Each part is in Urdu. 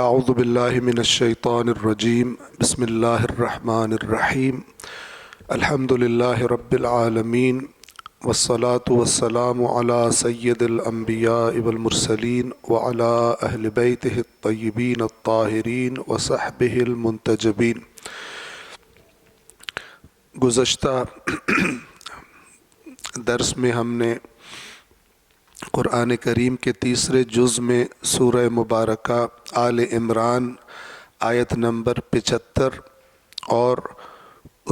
اعوذ باللہ من الشیطان الرجیم بسم اللہ الرحمن الرحیم الحمد للہ رب العالمین والصلاة والسلام علی سید الانبیاء والمرسلین وعلی اہل بیتہ الطیبین الطاہرین وصحبہ المنتجبین۔ گزشتہ درس میں ہم نے قرآن کریم کے تیسرے جز میں سورہ مبارکہ آل عمران آیت نمبر 75 اور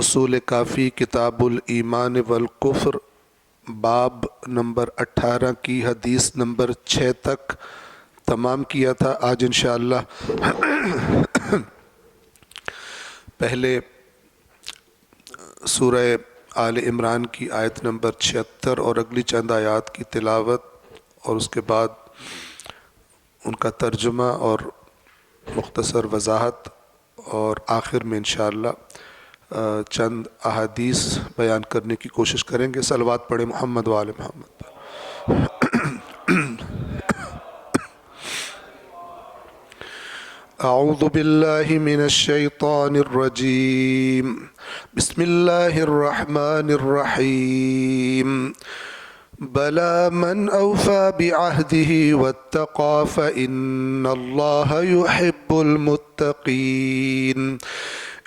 اصول کافی کتاب الایمان والکفر باب نمبر 18 کی حدیث نمبر 6 تک تمام کیا تھا۔ آج انشاءاللہ پہلے سورہ آل عمران کی آیت نمبر 76 اور اگلی چند آیات کی تلاوت اور اس کے بعد ان کا ترجمہ اور مختصر وضاحت اور آخر میں انشاءاللہ چند احادیث بیان کرنے کی کوشش کریں گے۔ صلوات پڑھیں محمد و آل محمد پر۔ اعوذ باللہ من الشیطان الرجیم بسم اللہ الرحمن الرحیم بلى من أوفى بعهده واتقى فإن الله يحب المتقين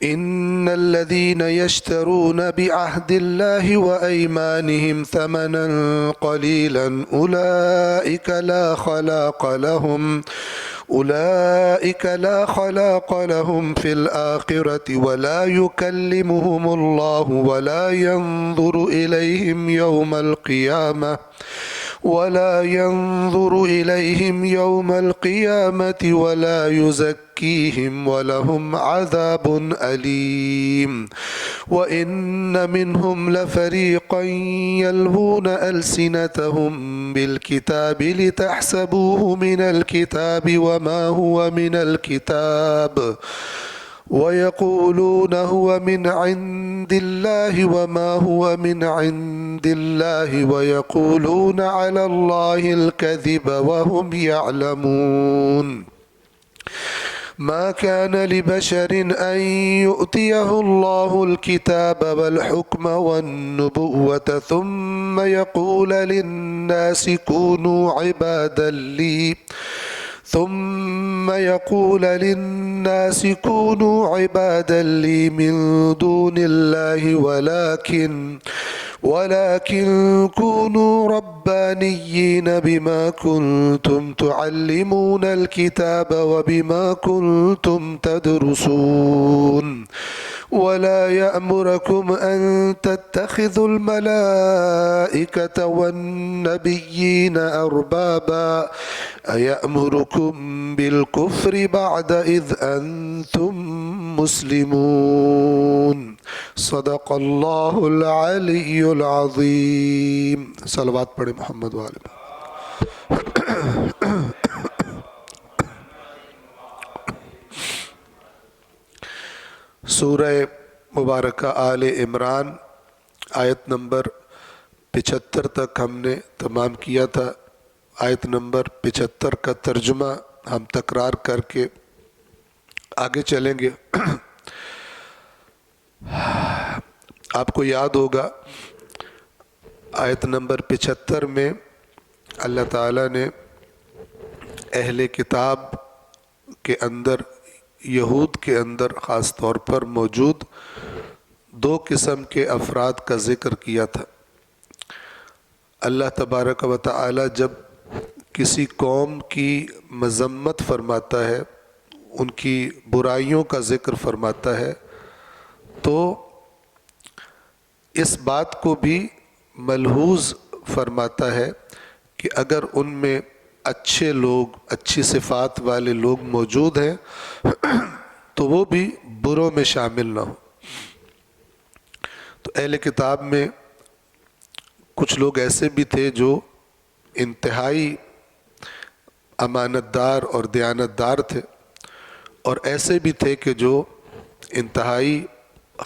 إن الذين يشترون بعهد الله وأيمانهم ثمنا قليلا أولئك لا خلاق لهم في الآخرة ولا يكلمهم الله ولا ينظر إليهم يوم القيامة ولا يزكيهم ولهم عذاب أليم وإن منهم لفريقا يلوون ألسنتهم بالكتاب لتحسبوه من الكتاب وما هو من الكتاب ويقولون هو من عند الله وما هو من عند الله ويقولون على الله الكذب وهم يعلمون ما كان لبشر أن يؤتيه الله الكتاب والحكم والنبوة ثم يقول للناس كونوا عبادا لي من دون الله ولكن كونوا ربانيين بما كنتم تعلمون الكتاب وبما كنتم تدرسون ولا يأمركم أن تتخذوا الملائكة والنبيين أربابا أيأمركم بالكفر بعد إذ أنتم مسلمون صدق اللہ العلی العظیم۔ صلوات پڑھیں محمد و آل محمد۔ سورہ مبارکہ آل عمران آیت نمبر 75 تک ہم نے تمام کیا تھا۔ آیت نمبر 75 کا ترجمہ ہم تکرار کر کے آگے چلیں گے۔ آپ کو یاد ہوگا آیت نمبر 75 میں اللہ تعالیٰ نے اہل کتاب کے اندر، یہود کے اندر خاص طور پر موجود 2 قسم کے افراد کا ذکر کیا تھا۔ اللہ تبارک و تعالیٰ جب کسی قوم کی مذمت فرماتا ہے، ان کی برائیوں کا ذکر فرماتا ہے، تو اس بات کو بھی ملحوظ فرماتا ہے کہ اگر ان میں اچھے لوگ، اچھی صفات والے لوگ موجود ہیں تو وہ بھی بروں میں شامل نہ ہوں۔ تو اہل کتاب میں کچھ لوگ ایسے بھی تھے جو انتہائی امانت دار اور دیانت دار تھے، اور ایسے بھی تھے کہ جو انتہائی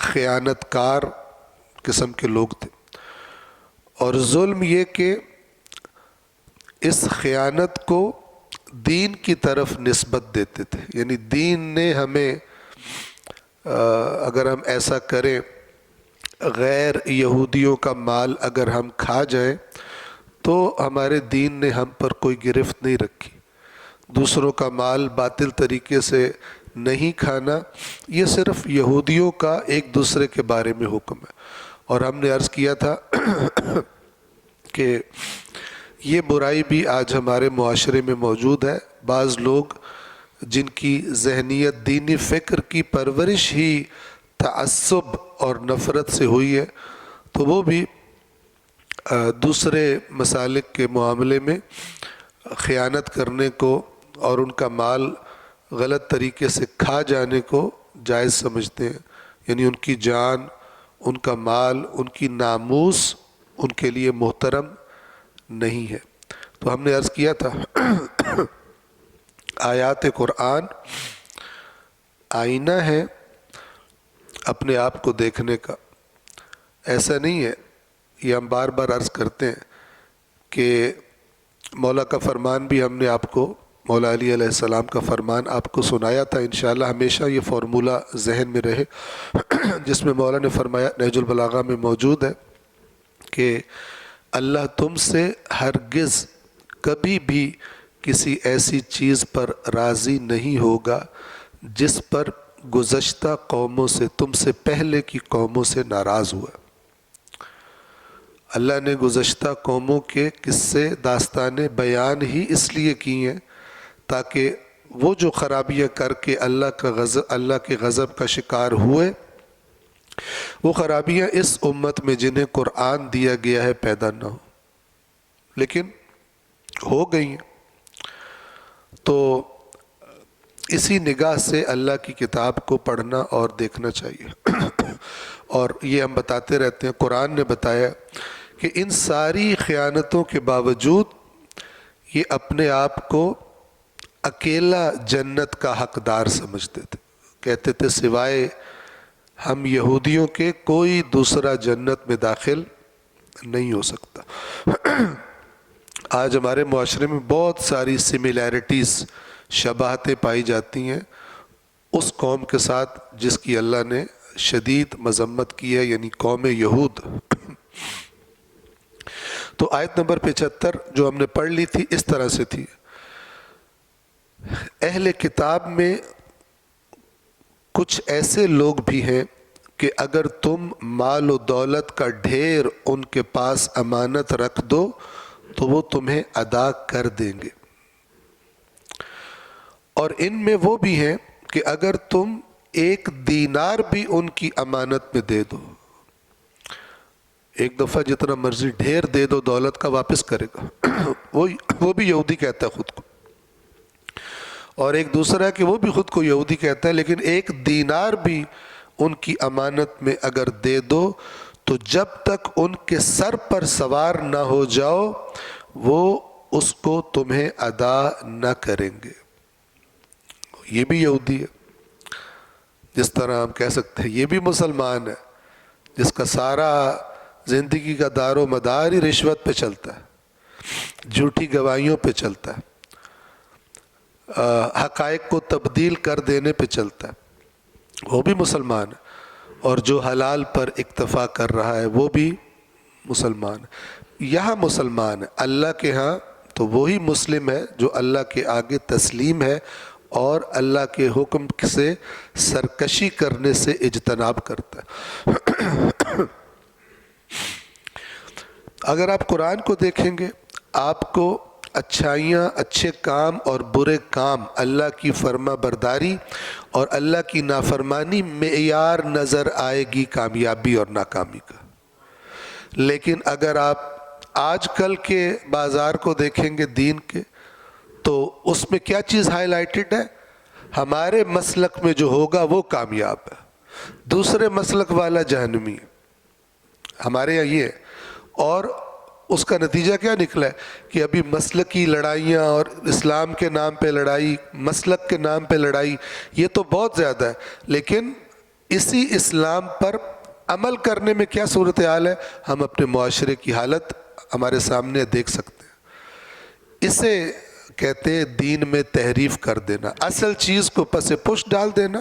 خیانت کار قسم کے لوگ تھے۔ اور ظلم یہ کہ اس خیانت کو دین کی طرف نسبت دیتے تھے، یعنی دین نے ہمیں اگر ہم ایسا کریں، غیر یہودیوں کا مال اگر ہم کھا جائیں تو ہمارے دین نے ہم پر کوئی گرفت نہیں رکھی۔ دوسروں کا مال باطل طریقے سے نہیں کھانا، یہ صرف یہودیوں کا ایک دوسرے کے بارے میں حکم ہے۔ اور ہم نے عرض کیا تھا کہ یہ برائی بھی آج ہمارے معاشرے میں موجود ہے۔ بعض لوگ جن کی ذہنیت دینی فکر کی پرورش ہی تعصب اور نفرت سے ہوئی ہے، تو وہ بھی دوسرے مسالک کے معاملے میں خیانت کرنے کو اور ان کا مال غلط طریقے سے کھا جانے کو جائز سمجھتے ہیں، یعنی ان کی جان، ان کا مال، ان کی ناموس ان کے لیے محترم نہیں ہے۔ تو ہم نے عرض کیا تھا آیات قرآن آئینہ ہے اپنے آپ کو دیکھنے کا، ایسا نہیں ہے۔ یہ ہم بار بار عرض کرتے ہیں کہ مولا کا فرمان بھی ہم نے آپ کو، مولا علی علیہ السلام کا فرمان آپ کو سنایا تھا۔ انشاءاللہ ہمیشہ یہ فارمولہ ذہن میں رہے جس میں مولا نے فرمایا، نہج البلاغہ میں موجود ہے کہ اللہ تم سے ہرگز کبھی بھی کسی ایسی چیز پر راضی نہیں ہوگا جس پر گزشتہ قوموں سے، تم سے پہلے کی قوموں سے ناراض ہوا۔ اللہ نے گزشتہ قوموں کے قصے، داستانیں بیان ہی اس لیے کی ہیں تاکہ وہ جو خرابیاں کر کے اللہ کے غضب کا شکار ہوئے، وہ خرابیاں اس امت میں جنہیں قرآن دیا گیا ہے پیدا نہ ہو، لیکن ہو گئی ہیں۔ تو اسی نگاہ سے اللہ کی کتاب کو پڑھنا اور دیکھنا چاہیے۔ اور یہ ہم بتاتے رہتے ہیں، قرآن نے بتایا کہ ان ساری خیانتوں کے باوجود یہ اپنے آپ کو اکیلا جنت کا حقدار سمجھتے تھے، کہتے تھے سوائے ہم یہودیوں کے کوئی دوسرا جنت میں داخل نہیں ہو سکتا۔ آج ہمارے معاشرے میں بہت ساری سملیرٹیز، شباہتیں پائی جاتی ہیں اس قوم کے ساتھ جس کی اللہ نے شدید مذمت کی ہے، یعنی قوم یہود۔ تو آیت نمبر 75 جو ہم نے پڑھ لی تھی اس طرح سے تھی، اہل کتاب میں کچھ ایسے لوگ بھی ہیں کہ اگر تم مال و دولت کا ڈھیر ان کے پاس امانت رکھ دو تو وہ تمہیں ادا کر دیں گے، اور ان میں وہ بھی ہیں کہ اگر تم 1 دینار بھی ان کی امانت میں دے دو، ایک دفعہ جتنا مرضی ڈھیر دے دو دولت کا واپس کرے گا۔ وہ بھی یہودی کہتا ہے خود کو، اور ایک دوسرا ہے کہ وہ بھی خود کو یہودی کہتا ہے، لیکن 1 دینار بھی ان کی امانت میں اگر دے دو تو جب تک ان کے سر پر سوار نہ ہو جاؤ وہ اس کو تمہیں ادا نہ کریں گے۔ یہ بھی یہودی ہے، جس طرح ہم کہہ سکتے ہیں یہ بھی مسلمان ہے جس کا سارا زندگی کا دار و مدار ہی رشوت پہ چلتا ہے، جھوٹی گواہیوں پہ چلتا ہے، حقائق کو تبدیل کر دینے پہ چلتا ہے، وہ بھی مسلمان ہے۔ اور جو حلال پر اکتفا کر رہا ہے وہ بھی مسلمان ہے۔ یہاں مسلمان ہے، اللہ کے ہاں تو وہی مسلم ہے جو اللہ کے آگے تسلیم ہے اور اللہ کے حکم سے سرکشی کرنے سے اجتناب کرتا ہے۔ اگر آپ قرآن کو دیکھیں گے آپ کو اچھائیاں، اچھے کام اور برے کام، اللہ کی فرما برداری اور اللہ کی نافرمانی معیار نظر آئے گی کامیابی اور ناکامی کا۔ لیکن اگر آپ آج کل کے بازار کو دیکھیں گے دین کے، تو اس میں کیا چیز ہائی لائٹڈ ہے؟ ہمارے مسلک میں جو ہوگا وہ کامیاب ہے، دوسرے مسلک والا جہنمی ہے۔ ہمارے یہاں یہ ہے، اور اس کا نتیجہ کیا نکلا ہے کہ ابھی مسلکی لڑائیاں اور اسلام کے نام پہ لڑائی، مسلک کے نام پہ لڑائی، یہ تو بہت زیادہ ہے، لیکن اسی اسلام پر عمل کرنے میں کیا صورتحال ہے ہم اپنے معاشرے کی حالت ہمارے سامنے دیکھ سکتے ہیں۔ اسے کہتے ہیں دین میں تحریف کر دینا، اصل چیز کو پس پش ڈال دینا،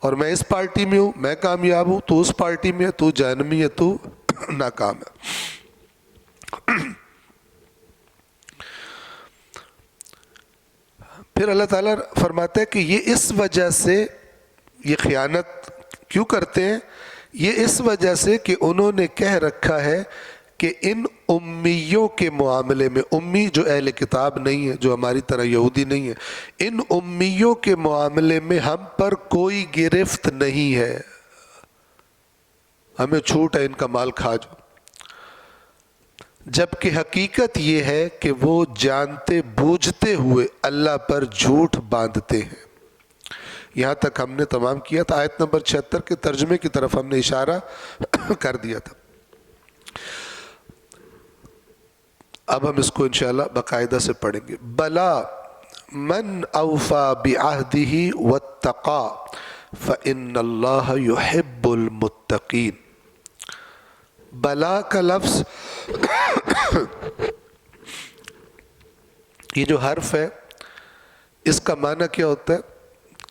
اور میں اس پارٹی میں ہوں، میں کامیاب ہوں، تو اس پارٹی میں ہے، تو جہنمی ہے، تو ناکام ہے۔ پھر اللہ تعالیٰ فرماتا ہے کہ یہ اس وجہ سے یہ خیانت کیوں کرتے ہیں؟ یہ اس وجہ سے کہ انہوں نے کہہ رکھا ہے کہ ان امیوں کے معاملے میں، امی جو اہل کتاب نہیں ہے، جو ہماری طرح یہودی نہیں ہے، ان امیوں کے معاملے میں ہم پر کوئی گرفت نہیں ہے، ہمیں چھوٹ ہے، ان کا مال کھا جاؤ۔ جبکہ حقیقت یہ ہے کہ وہ جانتے بوجھتے ہوئے اللہ پر جھوٹ باندھتے ہیں۔ یہاں تک ہم نے تمام کیا تھا، آیت نمبر 76 کے ترجمے کی طرف ہم نے اشارہ کر دیا تھا۔ اب ہم اس کو انشاءاللہ باقاعدہ سے پڑھیں گے۔ بلا من اوفا بعہدہ واتقا فإن اللہ یحب المتقین۔ بلا کا لفظ یہ جو حرف ہے، اس کا معنی کیا ہوتا ہے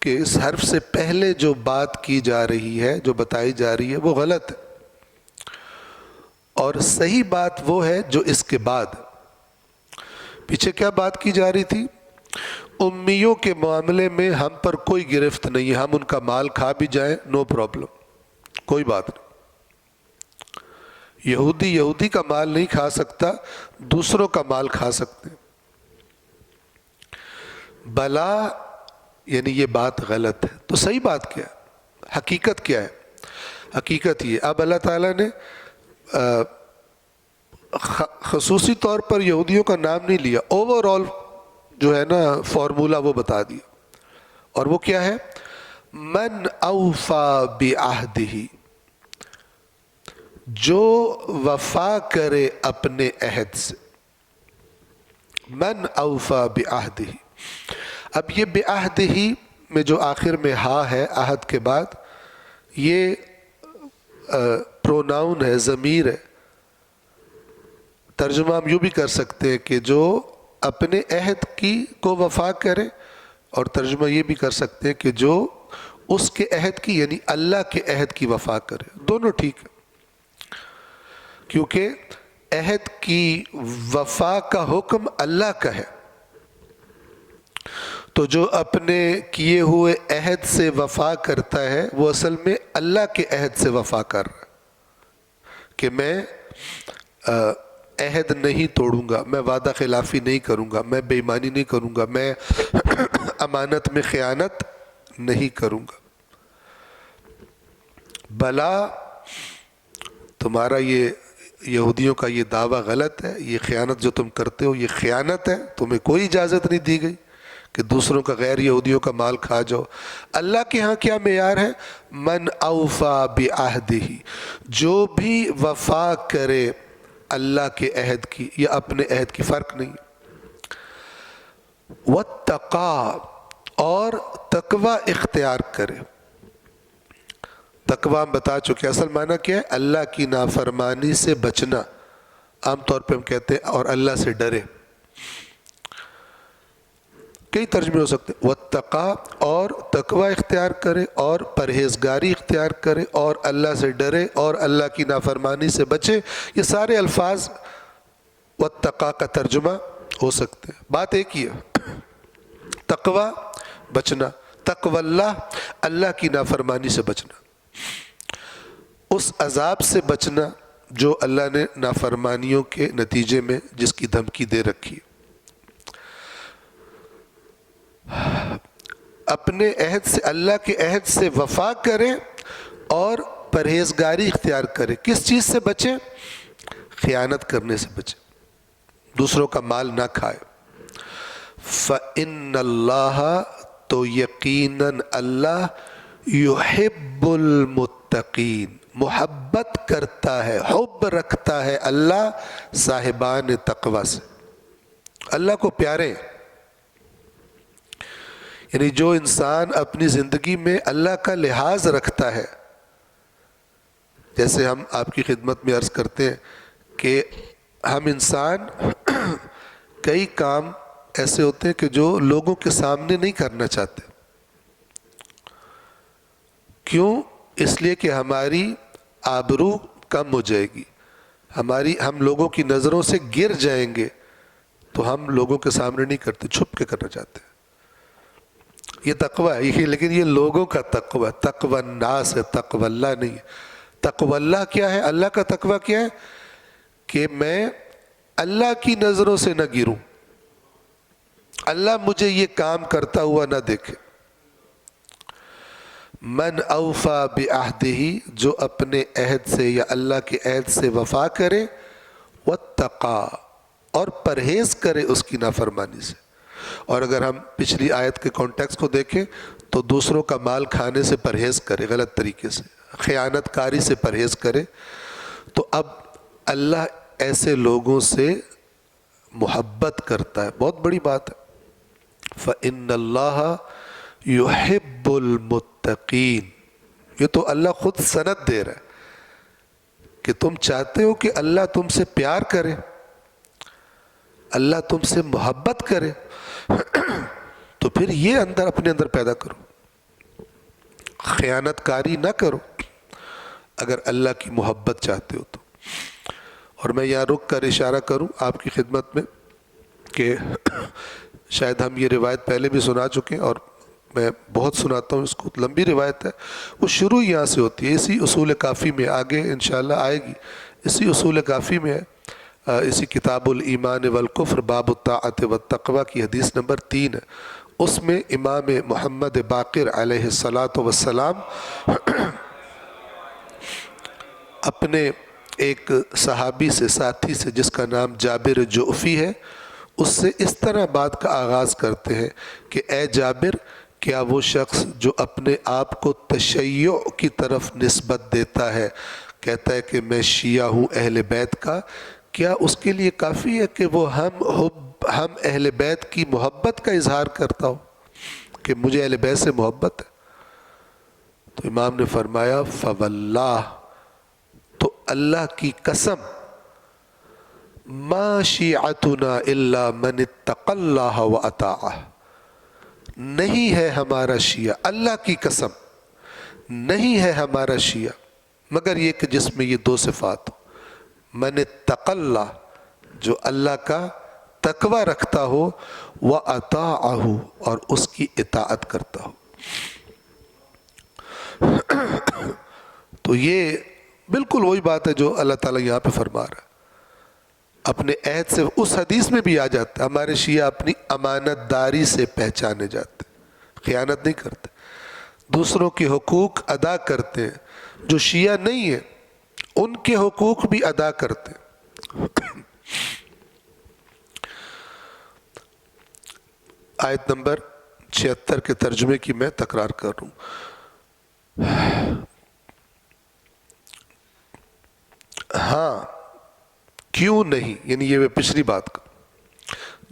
کہ اس حرف سے پہلے جو بات کی جا رہی ہے، جو بتائی جا رہی ہے، وہ غلط ہے، اور صحیح بات وہ ہے جو اس کے بعد۔ پیچھے کیا بات کی جا رہی تھی؟ امیوں کے معاملے میں ہم پر کوئی گرفت نہیں ہے، ہم ان کا مال کھا بھی جائیں، نو پرابلم، کوئی بات نہیں۔ یہودی کا مال نہیں کھا سکتا، دوسروں کا مال کھا سکتے ہیں۔ بلا یعنی یہ بات غلط ہے، تو صحیح بات کیا ہے؟ حقیقت کیا ہے؟ حقیقت یہ، اب اللہ تعالیٰ نے خصوصی طور پر یہودیوں کا نام نہیں لیا، اوور آل جو ہے نا فارمولہ وہ بتا دیا، اور وہ کیا ہے؟ من اوفا بعہدہ، جو وفا کرے اپنے عہد سے۔ من اوفا بعہدہ، اب یہ بعہدہ میں جو آخر میں ہا ہے عہد کے بعد، یہ پروناؤن ہے، ضمیر ہے۔ ترجمہ ہم یوں بھی کر سکتے ہیں کہ جو اپنے عہد کی کو وفا کرے، اور ترجمہ یہ بھی کر سکتے ہیں کہ جو اس کے عہد کی یعنی اللہ کے عہد کی وفا کرے، دونوں ٹھیک ہے، کیونکہ عہد کی وفا کا حکم اللہ کا ہے، تو جو اپنے کیے ہوئے عہد سے وفا کرتا ہے وہ اصل میں اللہ کے عہد سے وفا کر رہا ہے، کہ میں عہد نہیں توڑوں گا، میں وعدہ خلافی نہیں کروں گا، میں بے ایمانی نہیں کروں گا، میں امانت میں خیانت نہیں کروں گا۔ بلا تمہارا یہ یہودیوں کا یہ دعویٰ غلط ہے، یہ خیانت جو تم کرتے ہو یہ خیانت ہے، تمہیں کوئی اجازت نہیں دی گئی کہ دوسروں کا، غیر یہودیوں کا مال کھا جاؤ۔ اللہ کے ہاں کیا معیار ہے؟ من اوفا بعہدہ، جو بھی وفا کرے اللہ کے عہد کی یا اپنے عہد کی، فرق نہیں۔ واتقا، اور تقوی اختیار کرے۔ تقوی ہم بتا چکے، اصل معنی کیا ہے؟ اللہ کی نافرمانی سے بچنا، عام طور پہ ہم کہتے ہیں اور اللہ سے ڈرے، کئی ترجمے ہو سکتے ہیں۔ واتقا، اور تقوی اختیار کرے، اور پرہیزگاری اختیار کرے، اور اللہ سے ڈرے، اور اللہ کی نافرمانی سے بچے، یہ سارے الفاظ واتقا کا ترجمہ ہو سکتے ہیں، بات ایک ہی ہے، تقوی بچنا، تقوی اللہ، اللہ کی نافرمانی سے بچنا، اس عذاب سے بچنا جو اللہ نے نافرمانیوں کے نتیجے میں جس کی دھمکی دے رکھی۔ اپنے عہد سے، اللہ کے عہد سے وفا کرے اور پرہیزگاری اختیار کرے۔ کس چیز سے بچے؟ خیانت کرنے سے بچے، دوسروں کا مال نہ کھائے۔ فَإِنَّ اللَّهَ، تو یقیناً اللہ، یحب المتقین، محبت کرتا ہے، حب رکھتا ہے اللہ صاحبان تقوی سے، اللہ کو پیارے ہیں۔ یعنی جو انسان اپنی زندگی میں اللہ کا لحاظ رکھتا ہے، جیسے ہم آپ کی خدمت میں عرض کرتے ہیں کہ ہم انسان کئی کام ایسے ہوتے ہیں کہ جو لوگوں کے سامنے نہیں کرنا چاہتے. کیوں؟ اس لیے کہ ہماری آبرو کم ہو جائے گی، ہم لوگوں کی نظروں سے گر جائیں گے، تو ہم لوگوں کے سامنے نہیں کرتے، چھپ کے کرنا چاہتے ہیں. یہ تقوی ہے، یہ لیکن یہ لوگوں کا تقوی، تقوی الناس ہے، تقوی اللہ نہیں ہے. تقوی اللہ کیا ہے؟ اللہ کا تقوی کیا ہے؟ کہ میں اللہ کی نظروں سے نہ گروں، اللہ مجھے یہ کام کرتا ہوا نہ دیکھے. من اوفا بعہدہ، جو اپنے عہد سے یا اللہ کے عہد سے وفا کرے، واتقا، اور پرہیز کرے اس کی نافرمانی سے. اور اگر ہم پچھلی آیت کے کانٹیکس کو دیکھیں تو دوسروں کا مال کھانے سے پرہیز کرے، غلط طریقے سے، خیانت کاری سے پرہیز کرے. تو اب اللہ ایسے لوگوں سے محبت کرتا ہے، بہت بڑی بات ہے. فَإِنَّ اللَّهَ يُحِبُّ الْمُتَّقِينَ. یہ تو اللہ خود سند دے رہا ہے کہ تم چاہتے ہو کہ اللہ تم سے پیار کرے، اللہ تم سے محبت کرے، تو پھر یہ اپنے اندر پیدا کرو، خیانت کاری نہ کرو اگر اللہ کی محبت چاہتے ہو تو. اور میں یہاں رک کر اشارہ کروں آپ کی خدمت میں کہ شاید ہم یہ روایت پہلے بھی سنا چکے ہیں، اور میں بہت سناتا ہوں اس کو، لمبی روایت ہے، وہ شروع یہاں سے ہوتی ہے. اسی اصول کافی میں آگے انشاءاللہ آئے گی، اسی اصول کافی میں ہے، اسی کتاب الایمان والکفر باب الطاعت والتقوی کی حدیث نمبر 3 ہے. اس میں امام محمد باقر علیہ السلام اپنے ایک صحابی سے، ساتھی سے، جس کا نام جابر جعفی ہے، اس سے اس طرح بات کا آغاز کرتے ہیں کہ اے جابر، کیا وہ شخص جو اپنے آپ کو تشیع کی طرف نسبت دیتا ہے، کہتا ہے کہ میں شیعہ ہوں اہل بیت کا، کیا اس کے لیے کافی ہے کہ وہ ہم اہل بیت کی محبت کا اظہار کرتا ہو کہ مجھے اہل بیت سے محبت ہے؟ تو امام نے فرمایا فواللہ، تو اللہ کی قسم، ما شیعتنا الا من اتقى اللہ واطاعہ، نہیں ہے ہمارا شیعہ، اللہ کی قسم نہیں ہے ہمارا شیعہ مگر یہ کہ جس میں یہ دو صفات ہو. من اتقى اللہ، جو اللہ کا تقوی رکھتا ہو، واطاعہ، اور اس کی اطاعت کرتا ہو. تو یہ بالکل وہی بات ہے جو اللہ تعالیٰ یہاں پہ فرما رہا ہے. اپنے عہد سے، اس حدیث میں بھی آ جاتا ہے، ہمارے شیعہ اپنی امانت داری سے پہچانے جاتے، خیانت نہیں کرتے، دوسروں کے حقوق ادا کرتے ہیں. جو شیعہ نہیں ہیں ان کے حقوق بھی ادا کرتے ہیں. آیت نمبر 76 کے ترجمے کی میں تکرار کر رہا ہوں. ہاں کیوں نہیں، یعنی یہ پچھلی بات کا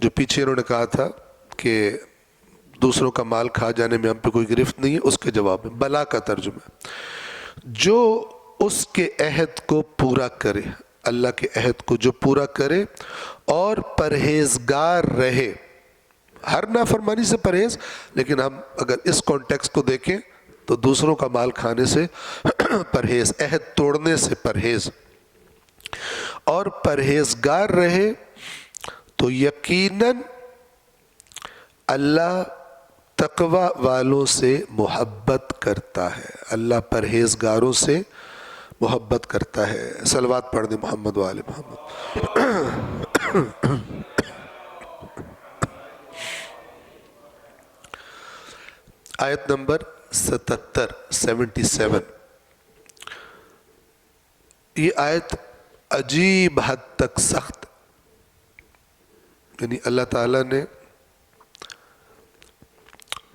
جو پیچھے انہوں نے کہا تھا کہ دوسروں کا مال کھا جانے میں ہم پہ کوئی گرفت نہیں ہے، اس کے جواب میں بلا کا ترجمہ، جو اس کے عہد کو پورا کرے، اللہ کے عہد کو جو پورا کرے اور پرہیزگار رہے، ہر نافرمانی سے پرہیز، لیکن ہم اگر اس کانٹیکس کو دیکھیں تو دوسروں کا مال کھانے سے پرہیز، عہد توڑنے سے پرہیز، اور پرہیزگار رہے، تو یقیناً اللہ تقوی والوں سے محبت کرتا ہے، اللہ پرہیزگاروں سے محبت کرتا ہے. صلوات پڑھ دیں محمد و آل محمد. آیت نمبر 77 یہ آیت عجیب حد تک سخت، یعنی اللہ تعالیٰ نے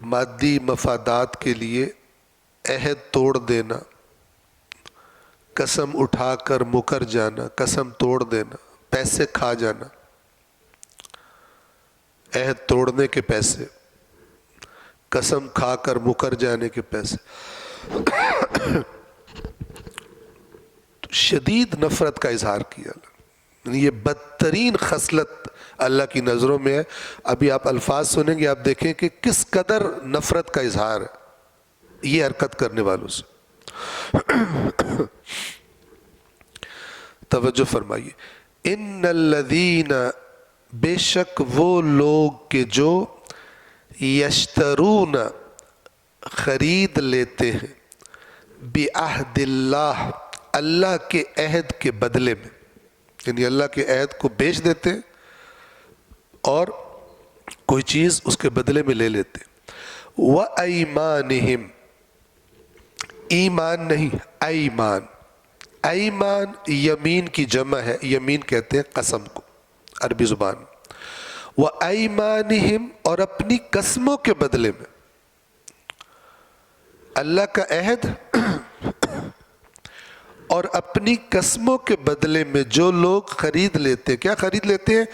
مادی مفادات کے لیے عہد توڑ دینا، قسم اٹھا کر مکر جانا، قسم توڑ دینا، پیسے کھا جانا، عہد توڑنے کے پیسے، قسم کھا کر مکر جانے کے پیسے، شدید نفرت کا اظہار کیا. یہ بدترین خصلت اللہ کی نظروں میں ہے. ابھی آپ الفاظ سنیں گے، آپ دیکھیں کہ کس قدر نفرت کا اظہار ہے یہ حرکت کرنے والوں سے. توجہ فرمائیے. ان الذین، بے شک وہ لوگ کہ جو یشترون خرید لیتے ہیں، بعہد اللہ، اللہ کے عہد کے بدلے میں، یعنی اللہ کے عہد کو بیچ دیتے ہیں اور کوئی چیز اس کے بدلے میں لے لیتے. وَأَيْمَانِهِمْ، ایمان نہیں، ایمان. ایمان یمین کی جمع ہے، یمین کہتے ہیں قسم کو عربی زبان میں. وَأَيْمَانِهِمْ، اور اپنی قسموں کے بدلے میں. اللہ کا عہد اور اپنی قسموں کے بدلے میں جو لوگ خرید لیتے ہیں. کیا خرید لیتے ہیں؟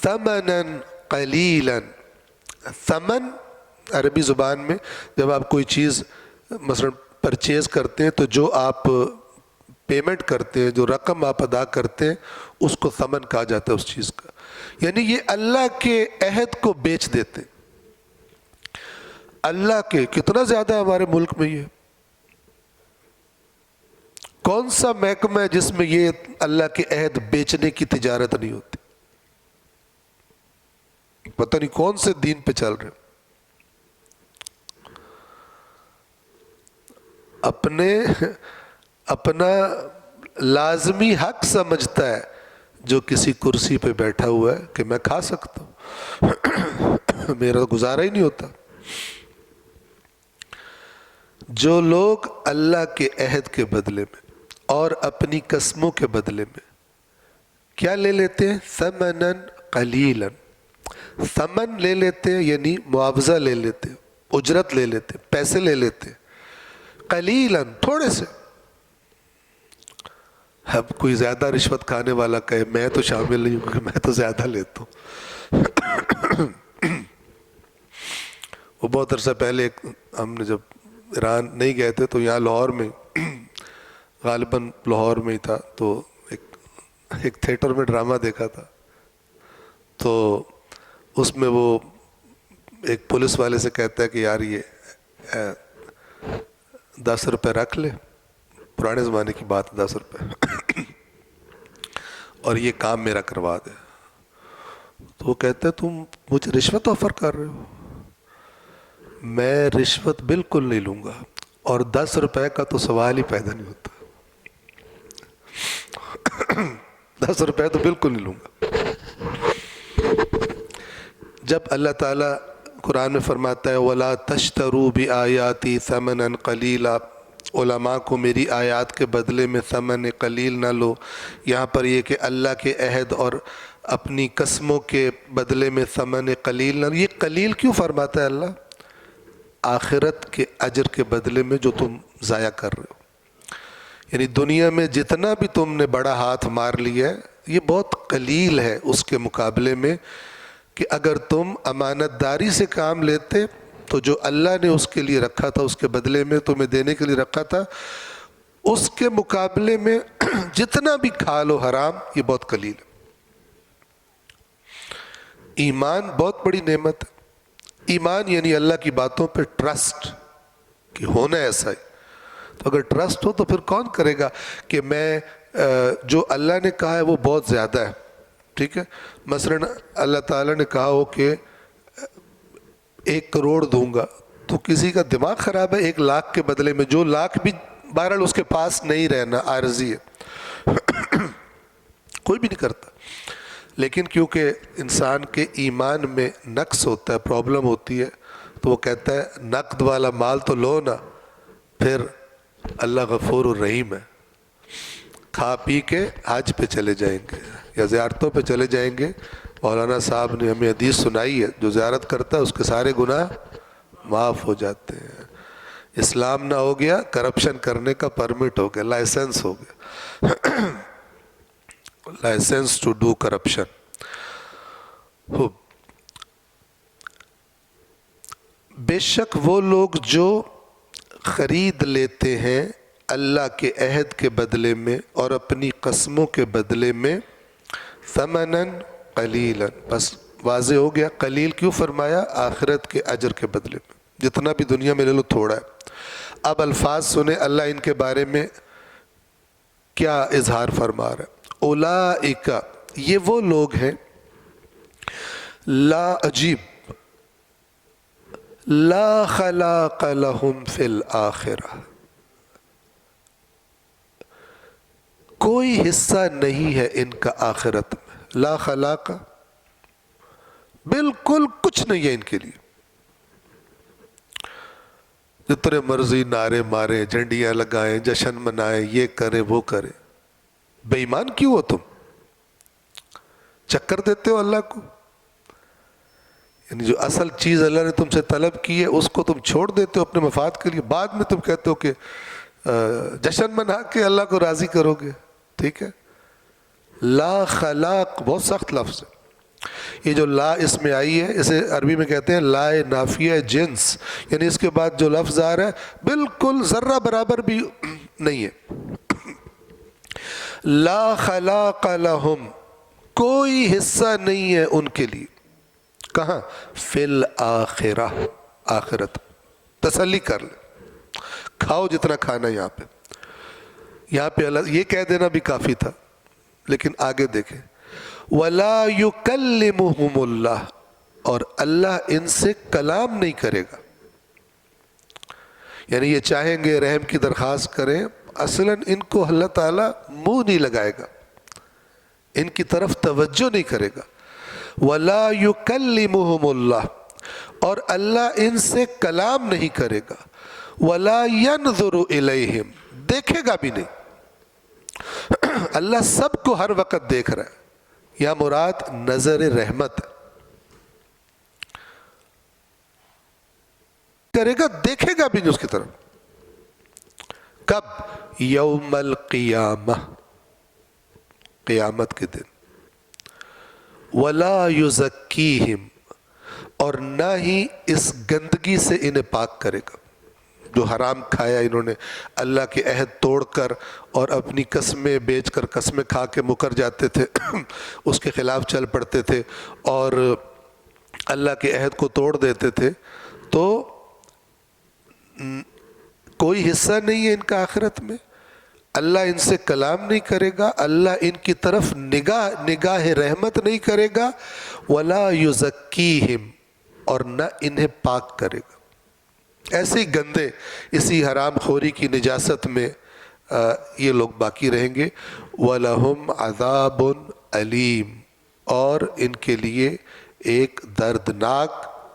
ثمناً قلیلاً. ثمن عربی زبان میں جب آپ کوئی چیز مثلا پرچیز کرتے ہیں تو جو آپ پیمنٹ کرتے ہیں، جو رقم آپ ادا کرتے ہیں، اس کو ثمن کہا جاتا ہے اس چیز کا. یعنی یہ اللہ کے عہد کو بیچ دیتے ہیں. اللہ کے کتنا زیادہ ہمارے ملک میں یہ کون سا محکمہ ہے جس میں یہ اللہ کے عہد بیچنے کی تجارت نہیں ہوتی؟ پتہ نہیں کون سے دین پہ چل رہے. اپنا لازمی حق سمجھتا ہے جو کسی کرسی پہ بیٹھا ہوا ہے کہ میں کھا سکتا ہوں، میرا گزارا ہی نہیں ہوتا. جو لوگ اللہ کے عہد کے بدلے میں اور اپنی قسموں کے بدلے میں کیا لے لیتے ہیں؟ ثمناً قلیلاً. ثمن لے لیتے ہیں یعنی معاوضہ لے لیتے، اجرت لے لیتے، پیسے لے لیتے. قلیلاً تھوڑے سے. اب کوئی زیادہ رشوت کھانے والا کہے میں تو شامل نہیں ہوں کیونکہ میں تو زیادہ لیتا ہوں. وہ بہت عرصہ پہلے ہم نے جب ایران نہیں گئے تھے تو یہاں لاہور میں، غالباً لاہور میں ہی تھا، تو ایک تھیٹر میں ڈرامہ دیکھا تھا. تو اس میں وہ ایک پولیس والے سے کہتا ہے کہ یار یہ 10 روپے رکھ لے، پرانے زمانے کی بات 10 روپے، اور یہ کام میرا کروا دے. تو وہ کہتا ہے تم مجھے رشوت آفر کر رہے ہو؟ میں رشوت بالکل نہیں لوں گا، اور 10 روپے کا تو سوال ہی پیدا نہیں ہوتا. 10 روپے تو بالکل نہیں لوں گا. جب اللہ تعالیٰ قرآن میں فرماتا ہے وَلَا تَشْتَرُوا بِآيَاتِي ثَمَنًا قَلِيلًا، علماء کو میری آیات کے بدلے میں ثمن قلیل نہ لو. یہاں پر یہ کہ اللہ کے عہد اور اپنی قسموں کے بدلے میں ثمن قلیل نہ لو. یہ قلیل کیوں فرماتا ہے اللہ؟ آخرت کے اجر کے بدلے میں جو تم ضائع کر رہے ہو. یعنی دنیا میں جتنا بھی تم نے بڑا ہاتھ مار لیا ہے یہ بہت قلیل ہے اس کے مقابلے میں کہ اگر تم امانت داری سے کام لیتے تو جو اللہ نے اس کے لیے رکھا تھا، اس کے بدلے میں تمہیں دینے کے لیے رکھا تھا، اس کے مقابلے میں جتنا بھی کھا لو حرام، یہ بہت قلیل ہے. ایمان بہت بڑی نعمت ہے. ایمان یعنی اللہ کی باتوں پہ ٹرسٹ کہ ہونا ایسا ہے. تو اگر ٹرسٹ ہو تو پھر کون کرے گا کہ میں جو اللہ نے کہا ہے وہ بہت زیادہ ہے. ٹھیک ہے، مثلا اللہ تعالیٰ نے کہا ہو کہ 1 کروڑ دوں گا، تو کسی کا دماغ خراب ہے 1 لاکھ کے بدلے میں، جو لاکھ بھی بہرحال اس کے پاس نہیں رہنا، عارضی ہے، کوئی بھی نہیں کرتا. لیکن کیونکہ انسان کے ایمان میں نقص ہوتا ہے، پرابلم ہوتی ہے، تو وہ کہتا ہے نقد والا مال تو لو نا. پھر اللہ غفور الرحیم ہے، کھا پی کے حج پہ چلے جائیں گے یا زیارتوں پہ چلے جائیں گے. مولانا صاحب نے ہمیں حدیث سنائی ہے جو زیارت کرتا ہے اس کے سارے گناہ معاف ہو جاتے ہیں. اسلام نہ ہو گیا، کرپشن کرنے کا پرمٹ ہو گیا، لائسنس ہو گیا، لائسنس ٹو ڈو کرپشن. بے شک وہ لوگ جو خرید لیتے ہیں اللہ کے عہد کے بدلے میں اور اپنی قسموں کے بدلے میں ثمناً قلیلا، بس واضح ہو گیا قلیل کیوں فرمایا؟ آخرت کے اجر کے بدلے میں، جتنا بھی دنیا میں لے لو تھوڑا ہے۔ اب الفاظ سنیں اللہ ان کے بارے میں کیا اظہار فرما رہا ہے۔ اولئک، یہ وہ لوگ ہیں، لا عجیب، لا خلاق لہم فی الآخرہ، کوئی حصہ نہیں ہے ان کا آخرت میں۔ لا خلاق، بالکل کچھ نہیں ہے ان کے لیے۔ جتنے مرضی نعرے مارے، جھنڈیاں لگائیں، جشن منائیں، یہ کریں وہ کریں، بے ایمان کیوں ہو تم؟ چکر دیتے ہو اللہ کو، یعنی جو اصل چیز اللہ نے تم سے طلب کی ہے اس کو تم چھوڑ دیتے ہو اپنے مفاد کے لیے، بعد میں تم کہتے ہو کہ جشن منا کے اللہ کو راضی کرو گے۔ ٹھیک ہے، لا خلاق بہت سخت لفظ ہے۔ یہ جو لا اس میں آئی ہے اسے عربی میں کہتے ہیں لا نافیہ جنس، یعنی اس کے بعد جو لفظ آ رہا ہے بالکل ذرہ برابر بھی نہیں ہے۔ لا خلاق لہم، کوئی حصہ نہیں ہے ان کے لیے، کہاں؟ فی الآخرہ، آخرت۔ تسلی کر لے، کھاؤ جتنا کھانا یہاں پہ اللہ یہ کہہ دینا بھی کافی تھا، لیکن آگے دیکھیں، وَلَا يُكَلِّمُهُمُ اللَّهُ، اور اللہ ان سے کلام نہیں کرے گا۔ یعنی یہ چاہیں گے رحم کی درخواست کریں، اصلاً ان کو اللہ تعالیٰ منہ نہیں لگائے گا، ان کی طرف توجہ نہیں کرے گا۔ وَلَا يُكَلِّمُهُمُ اللَّهُ، اور اللہ ان سے کلام نہیں کرے گا۔ وَلَا يَنْظُرُ إِلَيْهِمْ، دیکھے گا بھی نہیں۔ اللہ سب کو ہر وقت دیکھ رہا ہے، یا مراد نظر رحمت کرے گا، دیکھے گا بھی نہیں اس کی طرف۔ کب؟ یوم القیامہ، قیامت کے دن۔ وَلَا يُزَكِّيهِمْ، اور نہ ہی اس گندگی سے انہیں پاک کرے گا۔ جو حرام کھایا انہوں نے، اللہ کے عہد توڑ کر اور اپنی قسمیں بیچ کر، قسمیں کھا کے مکر جاتے تھے، اس کے خلاف چل پڑتے تھے اور اللہ کے عہد کو توڑ دیتے تھے، تو کوئی حصہ نہیں ہے ان کا آخرت میں۔ اللہ ان سے کلام نہیں کرے گا، اللہ ان کی طرف نگاہ رحمت نہیں کرے گا۔ وَلَا يُزَكِّيهِمْ، اور نہ انہیں پاک کرے گا۔ ایسے ہی گندے اسی حرام خوری کی نجاست میں یہ لوگ باقی رہیں گے۔ وَلَهُمْ عَذَابٌ أَلِيمٌ، اور ان کے لیے ایک دردناک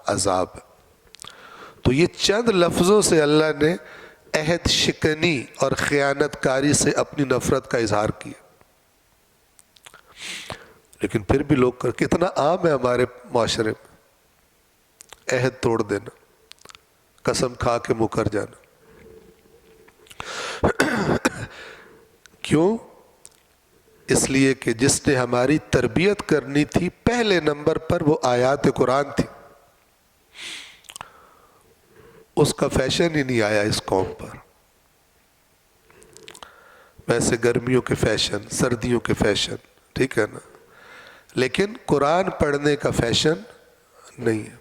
عذاب ہے۔ تو یہ چند لفظوں سے اللہ نے عہد شکنی اور خیانت کاری سے اپنی نفرت کا اظہار کیا، لیکن پھر بھی لوگ کتنا عام ہے ہمارے معاشرے میں عہد توڑ دینا، قسم کھا کے مکر جانا۔ کیوں؟ اس لیے کہ جس نے ہماری تربیت کرنی تھی پہلے نمبر پر وہ آیات قرآن تھی، اس کا فیشن ہی نہیں آیا اس قوم پر۔ ویسے گرمیوں کے فیشن، سردیوں کے فیشن، ٹھیک ہے نا، لیکن قرآن پڑھنے کا فیشن نہیں ہے۔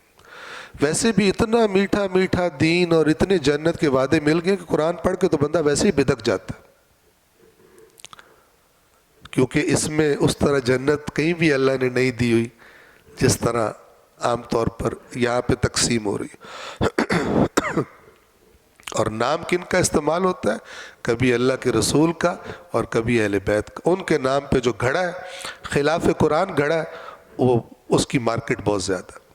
ویسے بھی اتنا میٹھا میٹھا دین اور اتنے جنت کے وعدے مل گئے کہ قرآن پڑھ کے تو بندہ ویسے ہی بدک جاتا ہے، کیونکہ اس میں اس طرح جنت کہیں بھی اللہ نے نہیں دی ہوئی جس طرح عام طور پر یہاں پہ تقسیم ہو رہی ہے۔ اور نام کن کا استعمال ہوتا ہے؟ کبھی اللہ کے رسول کا اور کبھی اہل بیت کا۔ ان کے نام پہ جو گھڑا ہے، خلاف قرآن گھڑا ہے، وہ اس کی مارکیٹ بہت زیادہ ہے۔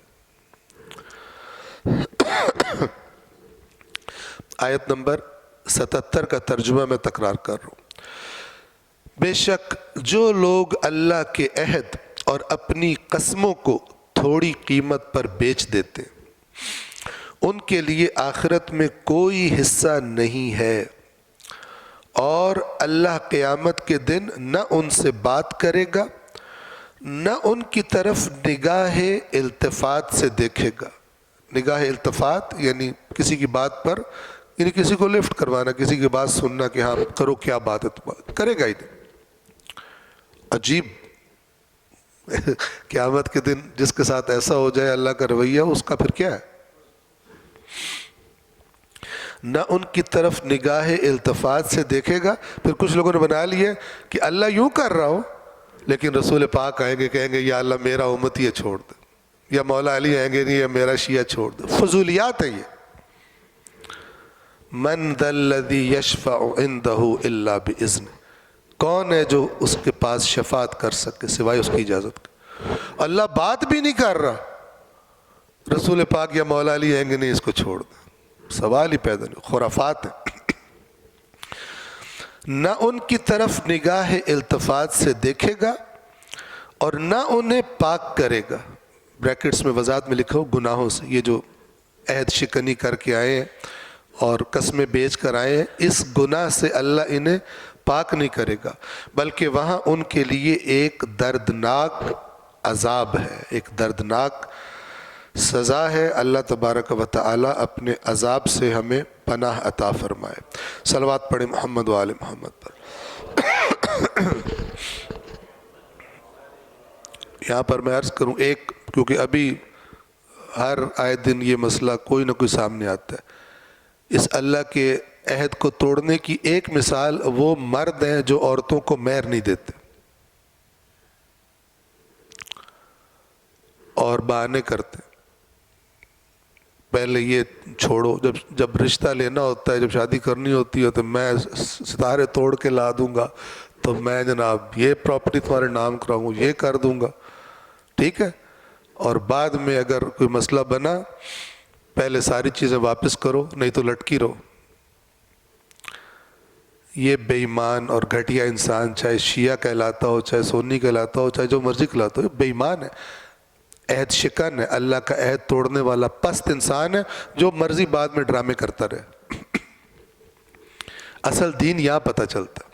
آیت نمبر 77 کا ترجمہ میں تکرار کر رہا ہوں۔ بے شک جو لوگ اللہ کے عہد اور اپنی قسموں کو تھوڑی قیمت پر بیچ دیتے ان کے لیے آخرت میں کوئی حصہ نہیں ہے، اور اللہ قیامت کے دن نہ ان سے بات کرے گا، نہ ان کی طرف نگاہ التفات سے دیکھے گا۔ نگاہ التفات یعنی کسی کی بات پر، یعنی کسی کو لفٹ کروانا، کسی کی بات سننا کہ ہاں کرو کیا بات ہے، تو کرے گا ہی نہیں۔ عجیب قیامت کے دن جس کے ساتھ ایسا ہو جائے اللہ کا رویہ، اس کا پھر کیا ہے؟ نہ ان کی طرف نگاہ التفات سے دیکھے گا. پھر کچھ لوگوں نے بنا لیا کہ اللہ یوں کر رہا ہو، لیکن رسول پاک آئیں گے کہیں گے یا اللہ میرا امتی ہے چھوڑ دے، یا مولا علی آئیں گے نہیں یا میرا شیعہ چھوڑ دے. فضولیات ہیں یہ. من ذا الذی یشفع عندہ الا باذن، کون ہے جو اس کے پاس شفاعت کر سکے سوائے اس کی اجازت کے؟ اللہ بات بھی نہیں کر رہا، رسول پاک یا مولا علی آئیں گے نہیں اس کو چھوڑ دے. سوال ہی پیدا نہیں، خرافات ہیں. نہ ان کی طرف نگاہ التفات سے دیکھے گا اور نہ انہیں پاک کرے گا. بریکٹس میں وضاحت میں لکھو گناہوں سے، یہ جو عہد شکنی کر کے آئے ہیں اور قسمیں بیچ کر آئے ہیں، اس گناہ سے اللہ انہیں پاک نہیں کرے گا، بلکہ وہاں ان کے لیے ایک دردناک عذاب ہے، ایک دردناک سزا ہے. اللہ تبارک و تعالی اپنے عذاب سے ہمیں پناہ عطا فرمائے. صلوات پڑھیں محمد و آل محمد پر. یہاں پر میں عرض کروں ایک، کیونکہ ابھی ہر آئے دن یہ مسئلہ کوئی نہ کوئی سامنے آتا ہے. اس اللہ کے عہد کو توڑنے کی ایک مثال وہ مرد ہیں جو عورتوں کو مہر نہیں دیتے اور بہانے کرتے. پہلے یہ چھوڑو، جب رشتہ لینا ہوتا ہے، جب شادی کرنی ہوتی ہے تو میں ستارے توڑ کے لا دوں گا، تو میں جناب یہ پراپرٹی تمہارے نام کراؤں، یہ کر دوں گا، ٹھیک ہے. اور بعد میں اگر کوئی مسئلہ بنا، پہلے ساری چیزیں واپس کرو نہیں تو لٹکی رہو. یہ بے ایمان اور گھٹیا انسان، چاہے شیعہ کہلاتا ہو، چاہے سنی کہلاتا ہو، چاہے جو مرضی کہلاتا ہو، بے ایمان ہے، عہد شکن ہے، اللہ کا عہد توڑنے والا پست انسان ہے جو مرضی بعد میں ڈرامے کرتا رہے. اصل دین یہاں پتہ چلتا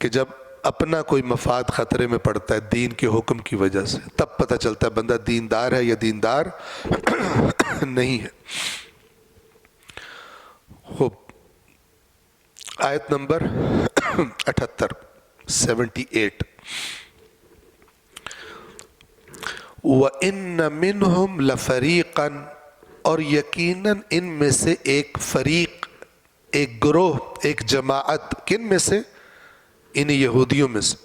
کہ جب اپنا کوئی مفاد خطرے میں پڑتا ہے دین کے حکم کی وجہ سے، تب پتہ چلتا ہے بندہ دیندار ہے یا دیندار نہیں ہے. خوب، آیت نمبر 78 78. وَإِنَّ مِنْهُمْ لَفَرِيقًا، اور یقیناً ان میں سے ایک فریق، ایک گروہ، ایک جماعت. کن میں سے؟ ان یہودیوں میں سے.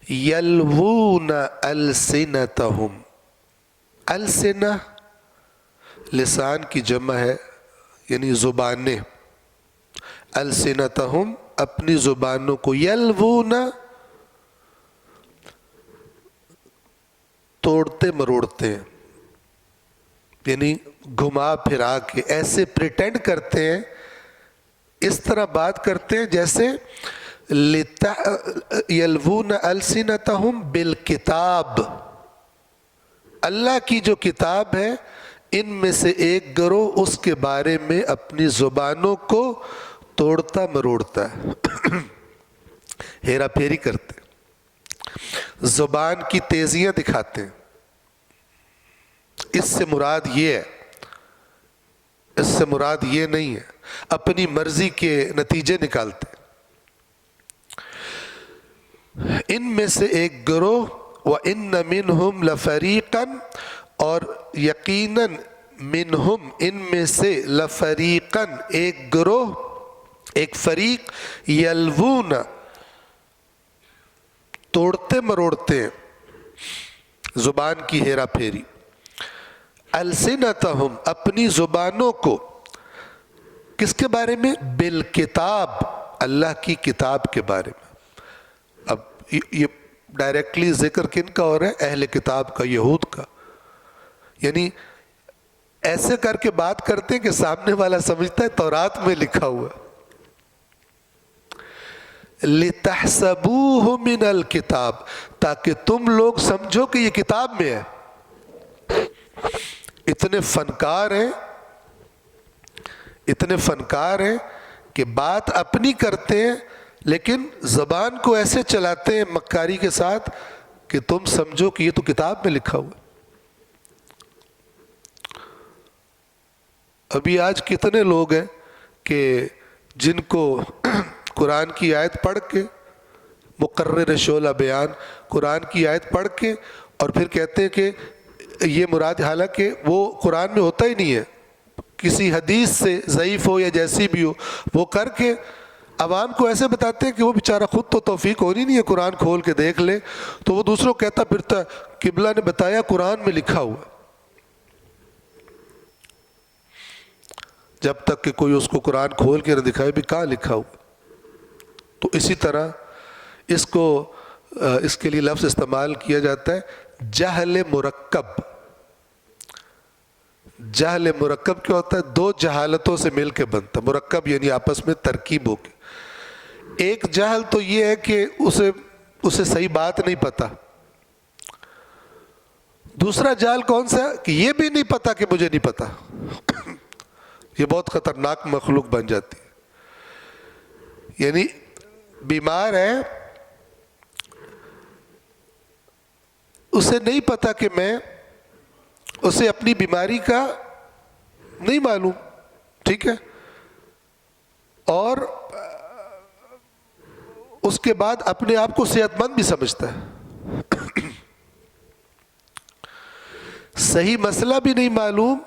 یلوون السنتہم، السنہ لسان کی جمع ہے، یعنی زبانیں. السنتہم اپنی زبانوں کو، یلوون توڑتے مروڑتے ہیں، یعنی گھما پھرا کے ایسے پریٹینڈ کرتے ہیں، اس طرح بات کرتے ہیں جیسے یلوون السنتہم بالکتاب، اللہ کی جو کتاب ہے ان میں سے ایک گروہ اس کے بارے میں اپنی زبانوں کو توڑتا مروڑتا ہے، ہیرا پھیری کرتے، زبان کی تیزیاں دکھاتے ہیں. اس سے مراد یہ ہے، اس سے مراد یہ نہیں ہے، اپنی مرضی کے نتیجے نکالتے. ان میں سے ایک گروہ، وَإِنَّ مِنْهُمْ لَفَرِيقًا، اور یقیناً منہم ان میں سے، لفریقاً ایک گروہ، ایک فریق، یلوون توڑتے مروڑتے ہیں، زبان کی ہیرا پھیری، السنتہم اپنی زبانوں کو، کس کے بارے میں؟ بالکتاب، اللہ کی کتاب کے بارے میں. اب یہ ڈائریکٹلی ذکر کن کا ہو رہا ہے؟ اہل کتاب کا، یہود کا. یعنی ایسے کر کے بات کرتے ہیں کہ سامنے والا سمجھتا ہے تورات میں لکھا ہوا. لِتَحْسَبُوهُ مِنَ الْكِتاب، تاکہ تم لوگ سمجھو کہ یہ کتاب میں ہے. اتنے فنکار ہیں کہ بات اپنی کرتے ہیں لیکن زبان کو ایسے چلاتے ہیں مکاری کے ساتھ کہ تم سمجھو کہ یہ تو کتاب میں لکھا ہوا. ابھی آج کتنے لوگ ہیں کہ جن کو قرآن کی آیت پڑھ کے، مقرر شعلہ بیان، قرآن کی آیت پڑھ کے اور پھر کہتے ہیں کہ یہ مراد، حالانکہ وہ قرآن میں ہوتا ہی نہیں ہے، کسی حدیث سے ضعیف ہو یا جیسی بھی ہو، وہ کر کے عوام کو ایسے بتاتے ہیں کہ وہ بیچارہ خود تو توفیق ہونی نہیں ہے قرآن کھول کے دیکھ لے، تو وہ دوسروں کہتا پھرتا ہے قبلہ نے بتایا قرآن میں لکھا ہوا، جب تک کہ کوئی اس کو قرآن کھول کے نہ دکھائے بھی کہاں لکھا ہوا۔ تو اسی طرح اس کے لیے لفظ استعمال کیا جاتا ہے جہل مرکب۔ جہل مرکب کیا ہوتا ہے؟ دو جہالتوں سے مل کے بنتا، مرکب یعنی آپس میں ترکیب ہو کے۔ ایک جہل تو یہ ہے کہ اسے صحیح بات نہیں پتا، دوسرا جہل کون سا ہے کہ یہ بھی نہیں پتا کہ مجھے نہیں پتا۔ یہ بہت خطرناک مخلوق بن جاتی ہے، یعنی بیمار ہے، اسے نہیں پتا کہ اسے اپنی بیماری کا نہیں معلوم، ٹھیک ہے، اور اس کے بعد اپنے آپ کو صحت مند بھی سمجھتا ہے، صحیح مسئلہ بھی نہیں معلوم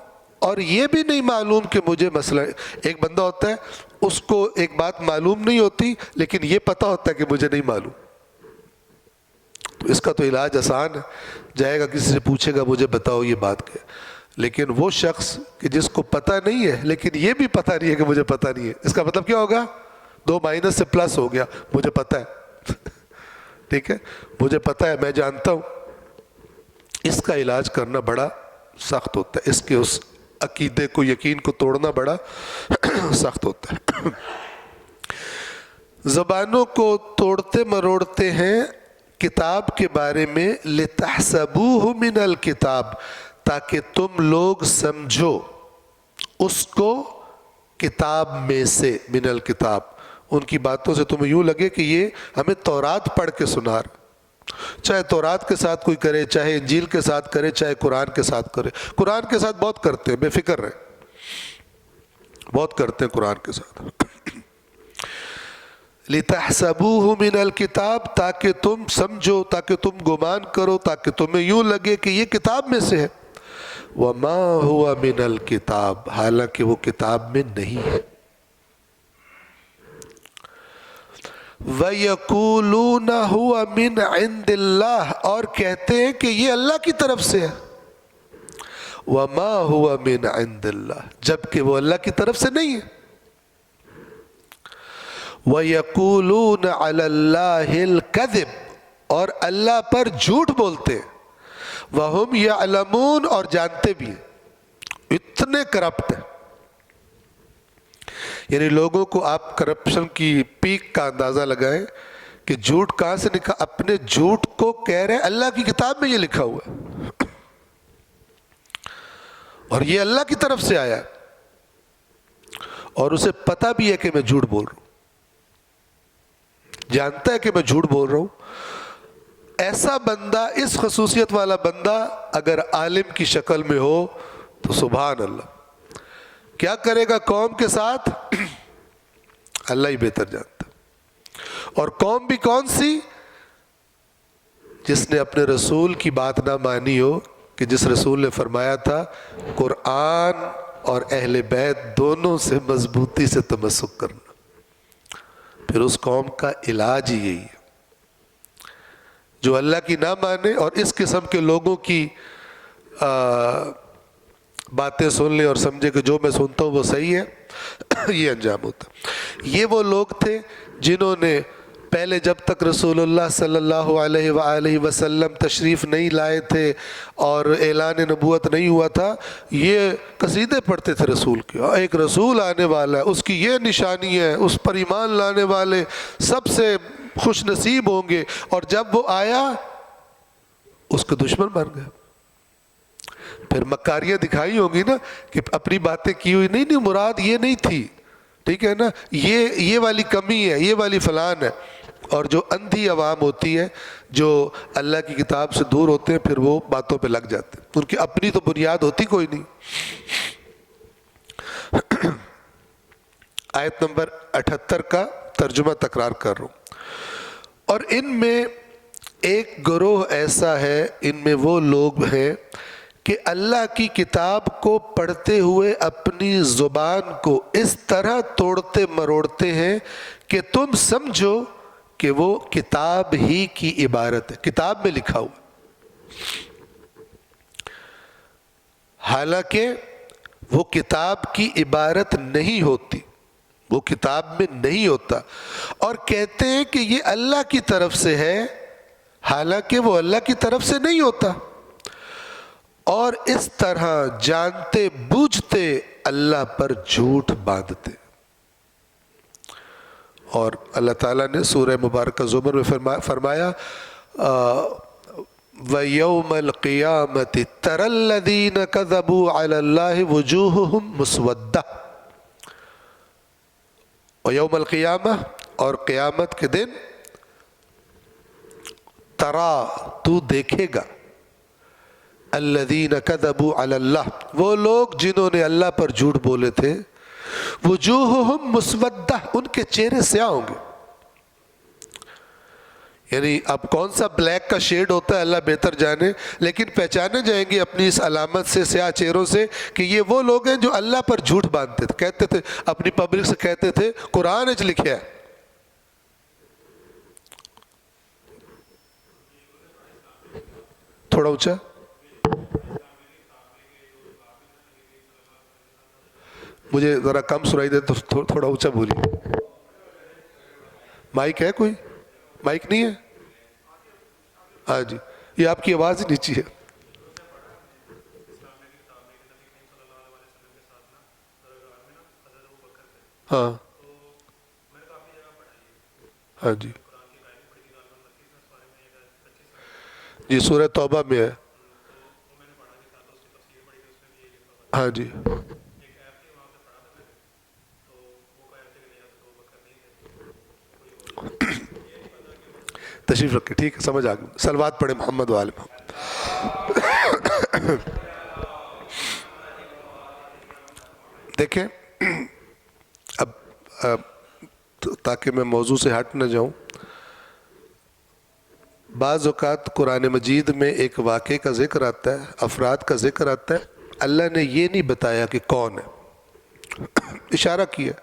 اور یہ بھی نہیں معلوم کہ مجھے مسئلہ۔ ایک بندہ ہوتا ہے اس کو ایک بات معلوم نہیں ہوتی لیکن یہ پتا ہوتا ہے کہ مجھے نہیں معلوم، تو اس کا تو علاج آسان ہے، جائے گا کسی سے پوچھے گا مجھے بتاؤ یہ بات کیا۔ لیکن وہ شخص کہ جس کو پتہ نہیں ہے لیکن یہ بھی پتہ نہیں ہے کہ مجھے پتہ نہیں ہے، اس کا مطلب کیا ہوگا؟ 2 مائنس سے پلس ہو گیا، مجھے پتہ ہے، ٹھیک ہے، مجھے پتہ ہے، میں جانتا ہوں۔ اس کا علاج کرنا بڑا سخت ہوتا ہے، اس کے اس عقیدے کو، یقین کو توڑنا بڑا سخت ہوتا ہے۔ زبانوں کو توڑتے مروڑتے ہیں کتاب کے بارے میں، لِتَحْسَبُوهُ مِنَ الْكِتاب، تاکہ تم لوگ سمجھو اس کو کتاب میں سے، من الکتاب، ان کی باتوں سے تمہیں یوں لگے کہ یہ ہمیں تورات پڑھ کے سنا رہا، چاہے تورات کے ساتھ کوئی کرے، چاہے انجیل کے ساتھ کرے، چاہے قرآن کے ساتھ کرے۔ قرآن کے ساتھ بہت کرتے ہیں، بے فکر رہے، بہت کرتے ہیں قرآن کے ساتھ۔ لِتَحْسَبُوهُ مِنَ الْكِتاب، تاکہ تم سمجھو، تاکہ تم گمان کرو، تاکہ تمہیں یوں لگے کہ یہ کتاب میں سے ہے۔ وَمَا هُوَ مِنَ الْكِتاب، حالانکہ وہ کتاب میں نہیں ہے۔ وَيَقُولُونَ هُوَ مِنْ عِنْدِ اللَّهِ، اور کہتے ہیں کہ یہ اللہ کی طرف سے ہے۔ وَمَا هُوَ مِنْ عِنْدِ اللَّهِ، جبکہ وہ اللہ کی طرف سے نہیں ہے۔ وَيَقُولُونَ عَلَى اللَّهِ الْكَذِبَ، اور اللہ پر جھوٹ بولتے ہیں۔ وَهُمْ يَعْلَمُونَ، اور جانتے بھی ہیں، اتنے کرپٹ ہیں۔ یعنی لوگوں کو آپ کرپشن کی پیک کا اندازہ لگائیں کہ جھوٹ کہاں سے نکلا، اپنے جھوٹ کو کہہ رہے ہیں اللہ کی کتاب میں یہ لکھا ہوا ہے اور یہ اللہ کی طرف سے آیا ہے، اور اسے پتہ بھی ہے کہ میں جھوٹ بول رہا ہوں، جانتا ہے کہ میں جھوٹ بول رہا ہوں۔ ایسا بندہ، اس خصوصیت والا بندہ اگر عالم کی شکل میں ہو تو سبحان اللہ، کیا کرے گا قوم کے ساتھ اللہ ہی بہتر جانتا۔ اور قوم بھی کون سی؟ جس نے اپنے رسول کی بات نہ مانی ہو، کہ جس رسول نے فرمایا تھا قرآن اور اہل بیت دونوں سے مضبوطی سے تمسک کرنا، پھر اس قوم کا علاج ہی یہی ہے۔ جو اللہ کی نہ مانے اور اس قسم کے لوگوں کی باتیں سن لے اور سمجھے کہ جو میں سنتا ہوں وہ صحیح ہے، یہ انجام ہوتا۔ یہ وہ لوگ تھے جنہوں نے پہلے، جب تک رسول اللہ صلی اللہ علیہ وآلہ وسلم تشریف نہیں لائے تھے اور اعلان نبوت نہیں ہوا تھا، یہ قصیدے پڑھتے تھے رسول کے، ایک رسول آنے والا ہے، اس کی یہ نشانی ہے، اس پر ایمان لانے والے سب سے خوش نصیب ہوں گے، اور جب وہ آیا اس کے دشمن بن گئے۔ پھر مکاریاں دکھائی ہوں گی نا کہ اپنی باتیں کی ہوئی، نہیں مراد یہ نہیں تھی، ٹھیک ہے نا، یہ والی کمی ہے، یہ والی فلان ہے۔ اور جو اندھی عوام ہوتی ہے، جو اللہ کی کتاب سے دور ہوتے ہیں، پھر وہ باتوں پہ لگ جاتے ہیں، ان کی اپنی تو بنیاد ہوتی کوئی نہیں۔ آیت نمبر 78 کا ترجمہ تکرار کر رہا ہوں. اور ان میں ایک گروہ ایسا ہے، ان میں وہ لوگ ہیں کہ اللہ کی کتاب کو پڑھتے ہوئے اپنی زبان کو اس طرح توڑتے مروڑتے ہیں کہ تم سمجھو کہ وہ کتاب ہی کی عبارت ہے، کتاب میں لکھا ہوا، حالانکہ وہ کتاب کی عبارت نہیں ہوتی، وہ کتاب میں نہیں ہوتا، اور کہتے ہیں کہ یہ اللہ کی طرف سے ہے، حالانکہ وہ اللہ کی طرف سے نہیں ہوتا. اور اس طرح جانتے بوجھتے اللہ پر جھوٹ باندھتے. اور اللہ تعالیٰ نے سورہ مبارکہ زمر میں فرمایا وَيَوْمَ الْقِيَامَةِ تَرَى الَّذِينَ كَذَبُوا عَلَى اللَّهِ وُجُوهُهُمْ مُسْوَدَّةٌ. وَيَوْمَ الْقِيَامَةِ، اور قیامت کے دن، ترا تو دیکھے گا، الذین کذبوا علی اللہ، وہ لوگ جنہوں نے اللہ پر جھوٹ بولے تھے، وجوہہم مسودہ، ان کے چہرے سیاہ ہوں گے. یعنی اب کون سا بلیک کا شیڈ ہوتا ہے اللہ بہتر جانے، لیکن پہچانے جائیں گے اپنی اس علامت سے، سیاہ چہروں سے، کہ یہ وہ لوگ ہیں جو اللہ پر جھوٹ باندھتے تھے، کہتے تھے اپنی پبلک سے، کہتے تھے قرآن اچ لکھیا ہے. تھوڑا اونچا، مجھے ذرا کم سنائی دے تو تھوڑا اونچا بولیے. مائک ہے کوئی؟ مائک نہیں ہے؟ ہاں جی، یہ آپ کی آواز ہی نیچی ہے. ہاں ہاں جی جی، سورہ توبہ میں ہے. ہاں جی تشریف رکھے، ٹھیک ہے، سمجھ آ گئی. صلوات پڑھے محمد وآل محمد. دیکھیں اب تاکہ میں موضوع سے ہٹ نہ جاؤں، بعض اوقات قرآن مجید میں ایک واقعے کا ذکر آتا ہے، افراد کا ذکر آتا ہے، اللہ نے یہ نہیں بتایا کہ کون ہے، اشارہ کیا.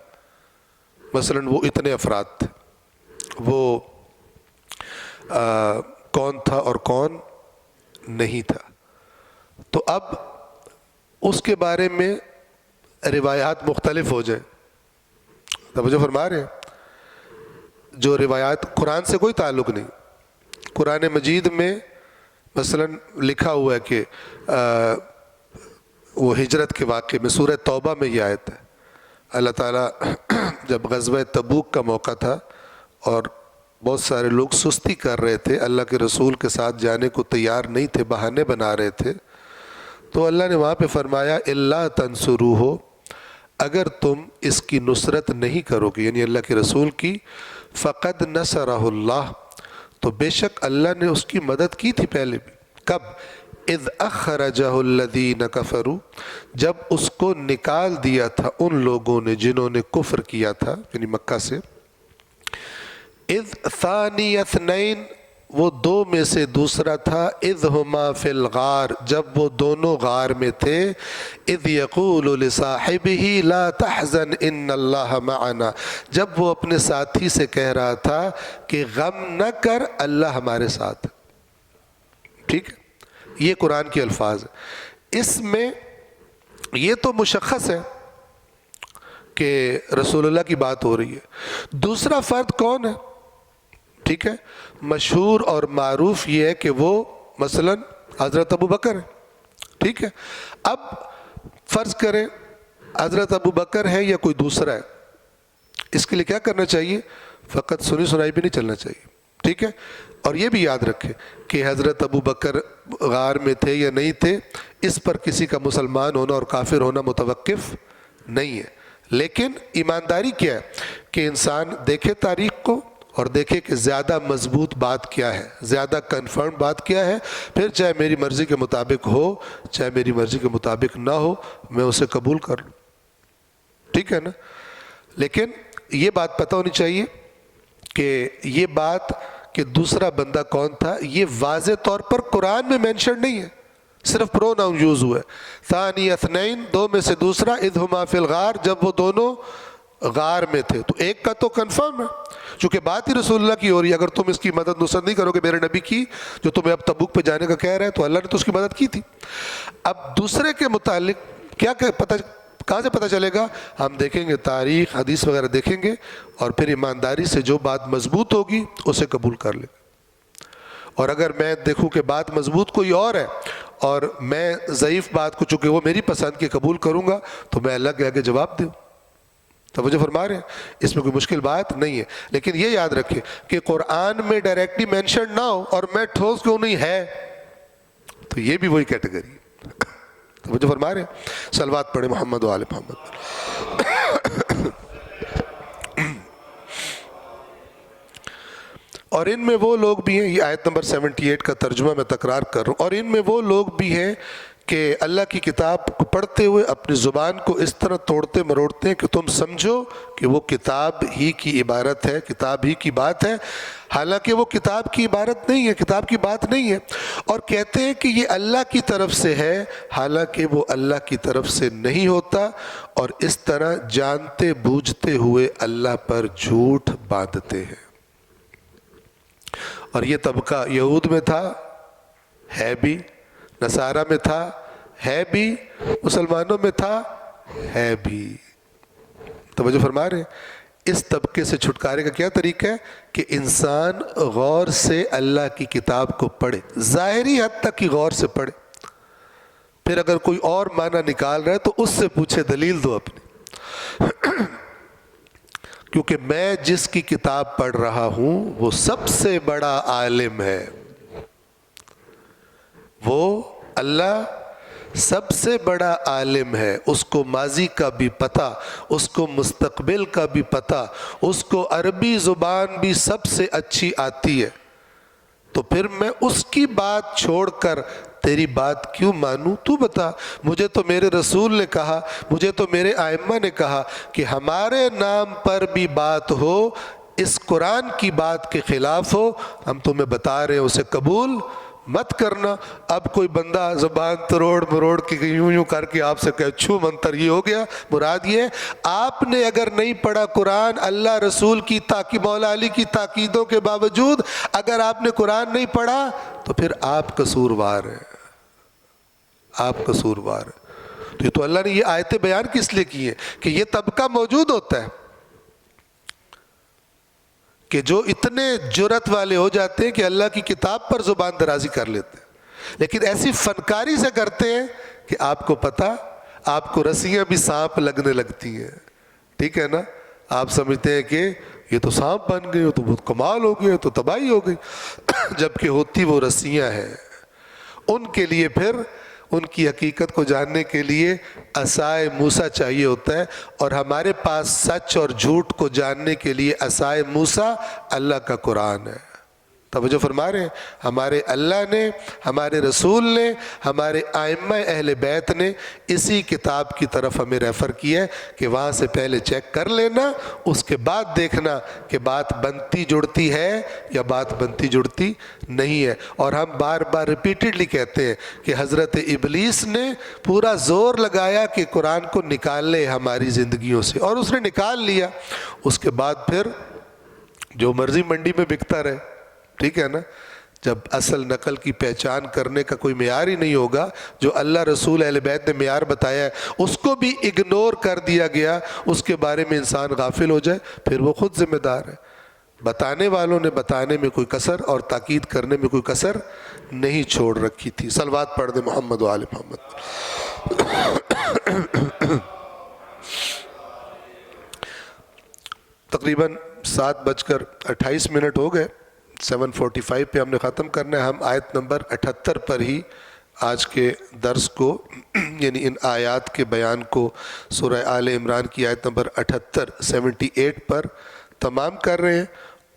مثلا وہ اتنے افراد تھے، وہ کون تھا اور کون نہیں تھا. تو اب اس کے بارے میں روایات مختلف ہو جائیں. توجہ فرما رہے ہیں؟ جو روایات قرآن سے کوئی تعلق نہیں، قرآن مجید میں مثلا لکھا ہوا ہے کہ وہ ہجرت کے واقعے میں سورہ توبہ میں یہ آیت ہے. اللہ تعالیٰ جب غزوہ تبوک کا موقع تھا اور بہت سارے لوگ سستی کر رہے تھے، اللہ کے رسول کے ساتھ جانے کو تیار نہیں تھے، بہانے بنا رہے تھے، تو اللہ نے وہاں پہ فرمایا الا تنصروہ، اگر تم اس کی نصرت نہیں کرو گے، یعنی اللہ کے رسول کی، فقد نصرہ اللہ، تو بے شک اللہ نے اس کی مدد کی تھی پہلے بھی. کب؟ اذ اخرجہ الذین کفروا، جب اس کو نکال دیا تھا ان لوگوں نے جنہوں نے کفر کیا تھا، یعنی مکہ سے. اذ ثانی اثنین، وہ دو میں سے دوسرا تھا. اذ ہما فی الغار، جب وہ دونوں غار میں تھے. اذ یقول لصاحبہ لا تحزن ان اللہ معنا، جب وہ اپنے ساتھی سے کہہ رہا تھا کہ غم نہ کر، اللہ ہمارے ساتھ. ٹھیک ہے، یہ قرآن کے الفاظ ہیں. اس میں یہ تو مشخص ہے کہ رسول اللہ کی بات ہو رہی ہے. دوسرا فرد کون ہے؟ ٹھیک ہے، مشہور اور معروف یہ ہے کہ وہ مثلا حضرت ابو بکر ہے. ٹھیک ہے، اب فرض کریں حضرت ابو بکر ہے یا کوئی دوسرا ہے، اس کے لیے کیا کرنا چاہیے؟ فقط سنی سنائی بھی نہیں چلنا چاہیے. ٹھیک ہے، اور یہ بھی یاد رکھیں کہ حضرت ابو بکر غار میں تھے یا نہیں تھے، اس پر کسی کا مسلمان ہونا اور کافر ہونا متوقف نہیں ہے. لیکن ایمانداری کیا ہے کہ انسان دیکھے تاریخ کو اور دیکھے کہ زیادہ مضبوط بات کیا ہے، زیادہ کنفرم بات کیا ہے، پھر چاہے میری مرضی کے مطابق ہو چاہے میری مرضی کے مطابق نہ ہو، میں اسے قبول کر لوں. ٹھیک ہے نا؟ لیکن یہ بات پتہ ہونی چاہیے کہ یہ بات کہ دوسرا بندہ کون تھا یہ واضح طور پر قرآن میں مینشن نہیں ہے، صرف پروناؤن یوز ہوا ہے۔ ثانی اثنین، دو میں سے دوسرا، اذ ہما فی الغار، جب وہ دونوں غار میں تھے، تو ایک کا تو کنفرم ہے چونکہ بات ہی رسول اللہ کی ہو رہی ہے۔ اگر تم اس کی مدد نصرت نہیں کرو گے میرے نبی کی جو تمہیں اب تبوک پہ جانے کا کہہ رہا ہے، تو اللہ نے تو اس کی مدد کی تھی۔ اب دوسرے کے متعلق کیا پتہ، کہاں سے پتہ چلے گا؟ ہم دیکھیں گے تاریخ، حدیث وغیرہ دیکھیں گے، اور پھر ایمانداری سے جو بات مضبوط ہوگی اسے قبول کر لیں۔ اور اگر میں دیکھوں کہ بات مضبوط کوئی اور ہے اور میں ضعیف بات کو چونکہ وہ میری پسند کی قبول کروں گا تو میں اللہ کے آگے جواب دوں۔ توجہ فرما رہے ہیں، اس میں کوئی مشکل بات نہیں ہے، لیکن یہ یاد رکھیں کہ قرآن میں ڈائریکٹلی مینشن نہ ہو اور میں ٹھوس کیوں نہیں ہے، تو یہ بھی وہی کیٹیگری ہے۔ توجہ فرما رہے ہیں، صلوات پڑھیں محمد و آل محمد۔ اور ان میں وہ لوگ بھی ہیں، یہ آیت نمبر 78 کا ترجمہ میں تکرار کر رہا ہوں، اور ان میں وہ لوگ بھی ہیں کہ اللہ کی کتاب کو پڑھتے ہوئے اپنی زبان کو اس طرح توڑتے مروڑتے ہیں کہ تم سمجھو کہ وہ کتاب ہی کی عبارت ہے، کتاب ہی کی بات ہے، حالانکہ وہ کتاب کی عبارت نہیں ہے، کتاب کی بات نہیں ہے، اور کہتے ہیں کہ یہ اللہ کی طرف سے ہے، حالانکہ وہ اللہ کی طرف سے نہیں ہوتا، اور اس طرح جانتے بوجھتے ہوئے اللہ پر جھوٹ باندھتے ہیں۔ اور یہ طبقہ یہود میں تھا، ہے بھی، نصارہ میں تھا، ہے بھی، مسلمانوں میں تھا، ہے بھی۔ توجہ فرما رہے ہیں، اس طبقے سے چھٹکارے کا کیا طریقہ ہے کہ انسان غور سے اللہ کی کتاب کو پڑھے، ظاہری حد تک کی غور سے پڑھے، پھر اگر کوئی اور معنی نکال رہا ہے تو اس سے پوچھے، دلیل دو اپنی، کیونکہ میں جس کی کتاب پڑھ رہا ہوں وہ سب سے بڑا عالم ہے، وہ اللہ سب سے بڑا عالم ہے، اس کو ماضی کا بھی پتہ، اس کو مستقبل کا بھی پتہ، اس کو عربی زبان بھی سب سے اچھی آتی ہے، تو پھر میں اس کی بات چھوڑ کر تیری بات کیوں مانوں؟ تو بتا، مجھے تو میرے رسول نے کہا، مجھے تو میرے ائمہ نے کہا کہ ہمارے نام پر بھی بات ہو، اس قرآن کی بات کے خلاف ہو، ہم تمہیں بتا رہے ہیں اسے قبول مت کرنا۔ اب کوئی بندہ زبان تروڑ مروڑ کے یوں یوں کر کے آپ سے کہے چھو منتر، یہ ہو گیا، مراد یہ ہے آپ نے اگر نہیں پڑھا قرآن، اللہ رسول کی مولا علی کی تاکیدوں کے باوجود اگر آپ نے قرآن نہیں پڑھا تو پھر آپ قصوروار ہیں، آپ قصوروار ہیں۔ تو یہ تو اللہ نے یہ آیتیں بیان کس لیے کی ہیں کہ یہ طبقہ موجود ہوتا ہے کہ جو اتنے جرأت والے ہو جاتے ہیں کہ اللہ کی کتاب پر زبان درازی کر لیتے ہیں، لیکن ایسی فنکاری سے کرتے ہیں کہ آپ کو پتہ، آپ کو رسیاں بھی سانپ لگنے لگتی ہیں، ٹھیک ہے نا، آپ سمجھتے ہیں کہ یہ تو سانپ بن گئے، تو بہت کمال ہو گئے، تو تباہی ہو گئی، جبکہ ہوتی وہ رسیاں ہیں۔ ان کے لیے پھر ان کی حقیقت کو جاننے کے لیے عصائے موسیٰ چاہیے ہوتا ہے، اور ہمارے پاس سچ اور جھوٹ کو جاننے کے لیے عصائے موسیٰ اللہ کا قرآن ہے۔ توجہ فرما رہے ہیں، ہمارے اللہ نے، ہمارے رسول نے، ہمارے ائمہ اہل بیت نے اسی کتاب کی طرف ہمیں ریفر کیا ہے کہ وہاں سے پہلے چیک کر لینا، اس کے بعد دیکھنا کہ بات بنتی جڑتی ہے یا بات بنتی جڑتی نہیں ہے۔ اور ہم بار بار ریپیٹڈلی کہتے ہیں کہ حضرت ابلیس نے پورا زور لگایا کہ قرآن کو نکال لے ہماری زندگیوں سے، اور اس نے نکال لیا، اس کے بعد پھر جو مرضی منڈی میں بکتا رہے، ٹھیک ہے نا۔ جب اصل نقل کی پہچان کرنے کا کوئی معیار ہی نہیں ہوگا، جو اللہ رسول اہل بیت نے معیار بتایا ہے اس کو بھی اگنور کر دیا گیا، اس کے بارے میں انسان غافل ہو جائے، پھر وہ خود ذمہ دار ہے۔ بتانے والوں نے بتانے میں کوئی کسر اور تاکید کرنے میں کوئی کسر نہیں چھوڑ رکھی تھی۔ صلوات پڑھ دیں محمد و آل محمد۔ تقریباً 7:28 ہو گئے، 7:45 پہ ہم نے ختم کرنا ہے۔ ہم آیت نمبر 78 پر ہی آج کے درس کو یعنی ان آیات کے بیان کو سورہ آل عمران کی آیت نمبر 78 پر تمام کر رہے ہیں،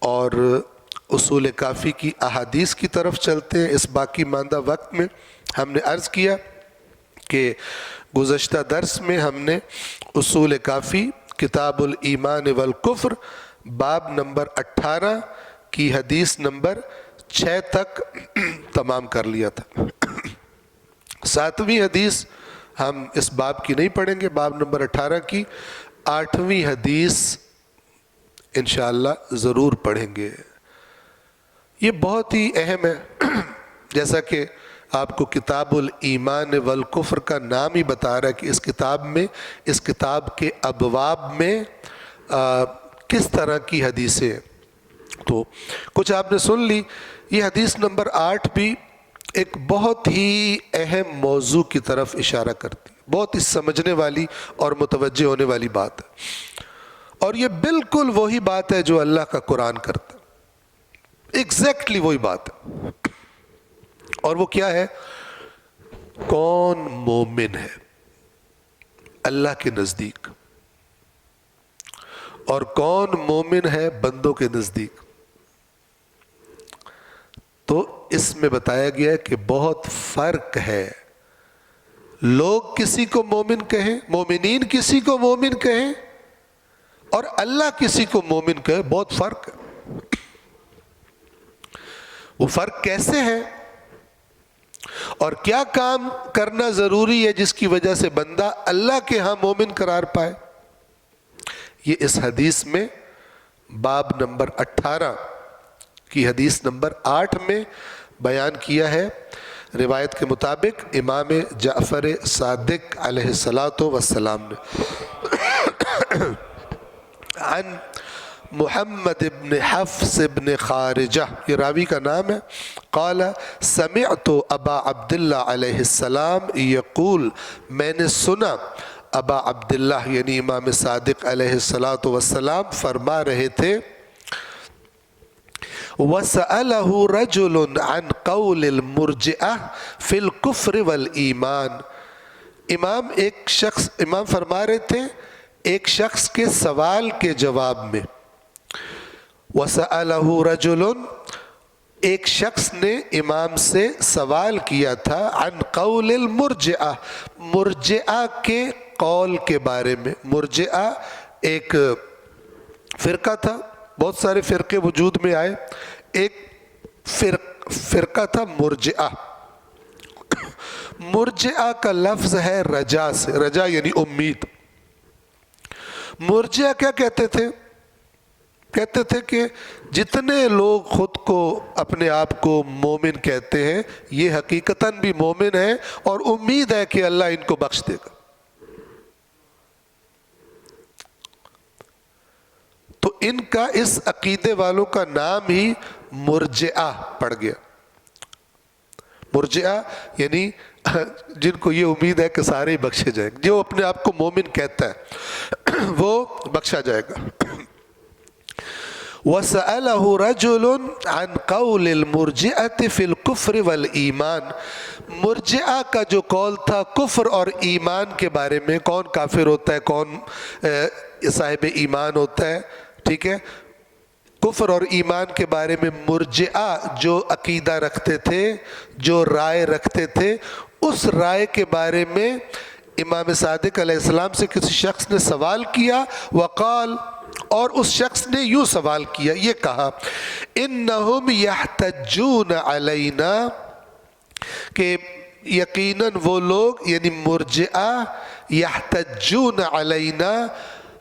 اور اصول کافی کی احادیث کی طرف چلتے ہیں۔ اس باقی ماندہ وقت میں ہم نے عرض کیا کہ گزشتہ درس میں ہم نے اصول کافی، کتاب الایمان والکفر، باب نمبر 18 کی حدیث نمبر 6 تک تمام کر لیا تھا۔ 7ویں حدیث ہم اس باب کی نہیں پڑھیں گے، باب نمبر 18 کی 8ویں حدیث انشاءاللہ ضرور پڑھیں گے۔ یہ بہت ہی اہم ہے، جیسا کہ آپ کو کتاب الایمان والکفر کا نام ہی بتا رہا ہے کہ اس کتاب میں، اس کتاب کے ابواب میں کس طرح کی حدیثیں ہیں۔ تو کچھ آپ نے سن لی۔ یہ حدیث نمبر 8 بھی ایک بہت ہی اہم موضوع کی طرف اشارہ کرتی ہے، بہت ہی سمجھنے والی اور متوجہ ہونے والی بات ہے، اور یہ بالکل وہی بات ہے جو اللہ کا قرآن کرتا ہے، ایگزیکٹلی وہی بات ہے۔ اور وہ کیا ہے؟ کون مومن ہے اللہ کے نزدیک، اور کون مومن ہے بندوں کے نزدیک۔ تو اس میں بتایا گیا ہے کہ بہت فرق ہے، لوگ کسی کو مومن کہیں، مومنین کسی کو مومن کہیں، اور اللہ کسی کو مومن کہے، بہت فرق ہے۔ وہ فرق کیسے ہے اور کیا کام کرنا ضروری ہے جس کی وجہ سے بندہ اللہ کے ہاں مومن قرار پائے، یہ اس حدیث میں باب نمبر 18 کی حدیث نمبر 8 میں بیان کیا ہے۔ روایت کے مطابق امام جعفر صادق علیہ السلام نے عن محمد بن حفص بن خارجہ، یہ راوی کا نام ہے، قال سمعت ابا عبداللہ علیہ السلام یقول، میں نے سنا ابا عبداللہ یعنی امام صادق علیہ السلام فرما رہے تھے، وَسَأَلَهُ رَجُلٌ عَنْ قَوْلِ الْمُرْجِئَةِ فِي الْكُفْرِ وَالْإِيمَانِ، امام فرما رہے تھے ایک شخص کے سوال کے جواب میں، وَسَأَلَهُ رَجُلٌ، ایک شخص نے امام سے سوال کیا تھا، عن قول المرجئہ، مرجئہ کے قول کے بارے میں۔ مرجئہ ایک فرقہ تھا، بہت سارے فرقے وجود میں آئے، ایک فرقہ تھا مرجئہ۔ مرجئہ کا لفظ ہے رجا سے، رجا یعنی امید۔ مرجئہ کیا کہتے تھے؟ کہتے تھے کہ جتنے لوگ خود کو اپنے آپ کو مومن کہتے ہیں، یہ حقیقتاً بھی مومن ہیں اور امید ہے کہ اللہ ان کو بخش دے گا۔ تو ان کا، اس عقیدے والوں کا نام ہی مرجئہ پڑ گیا۔ مرجئہ یعنی جن کو یہ امید ہے کہ سارے ہی بخشے جائیں گے، جو اپنے آپ کو مومن کہتا ہے وہ بخشا جائے گا۔ وَسَأَلَهُ رَجُلٌ عَنْ قَوْلِ الْمُرْجِئَةِ فِي الْكُفْرِ وَالْإِيمَانِ، مرجئہ کا جو قول تھا کفر اور ایمان کے بارے میں، کون کافر ہوتا ہے، کون صاحب ایمان ہوتا ہے، ٹھیک ہے، کفر اور ایمان کے بارے میں مرجئہ جو عقیدہ رکھتے تھے، جو رائے رکھتے تھے، اس رائے کے بارے میں امام صادق علیہ السلام سے کسی شخص نے سوال کیا، وقال، اور اس شخص نے یوں سوال کیا، یہ کہا، انہم یحتجون علینا، کہ یقیناً وہ لوگ یعنی مرجئہ یحتجون علینا،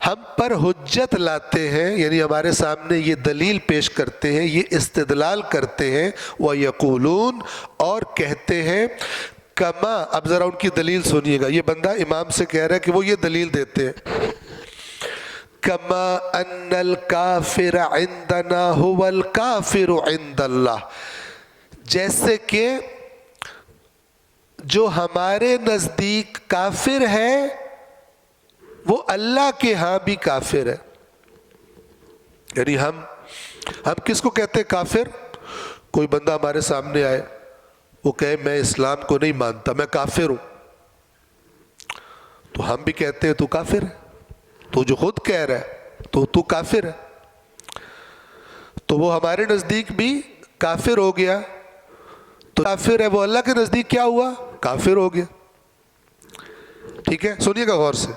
ہم پر حجت لاتے ہیں، یعنی ہمارے سامنے یہ دلیل پیش کرتے ہیں، یہ استدلال کرتے ہیں، وَيَقُولُونَ، اور کہتے ہیں، کما، اب ذرا ان کی دلیل سنیے گا، یہ بندہ امام سے کہہ رہا ہے کہ وہ یہ دلیل دیتے ہیں، کما ان الکافر عندنا هو الکافر عند اللہ، جیسے کہ جو ہمارے نزدیک کافر ہے وہ اللہ کے ہاں بھی کافر ہے۔ یعنی ہم کس کو کہتے ہیں کافر؟ کوئی بندہ ہمارے سامنے آئے، وہ کہے میں اسلام کو نہیں مانتا، میں کافر ہوں، تو ہم بھی کہتے ہیں تو کافر ہے، تو جو خود کہہ رہا ہے تو کافر ہے، تو وہ ہمارے نزدیک بھی کافر ہو گیا، تو کافر ہے وہ اللہ کے نزدیک کیا ہوا؟ کافر ہو گیا۔ ٹھیک ہے، سنیے گا غور سے،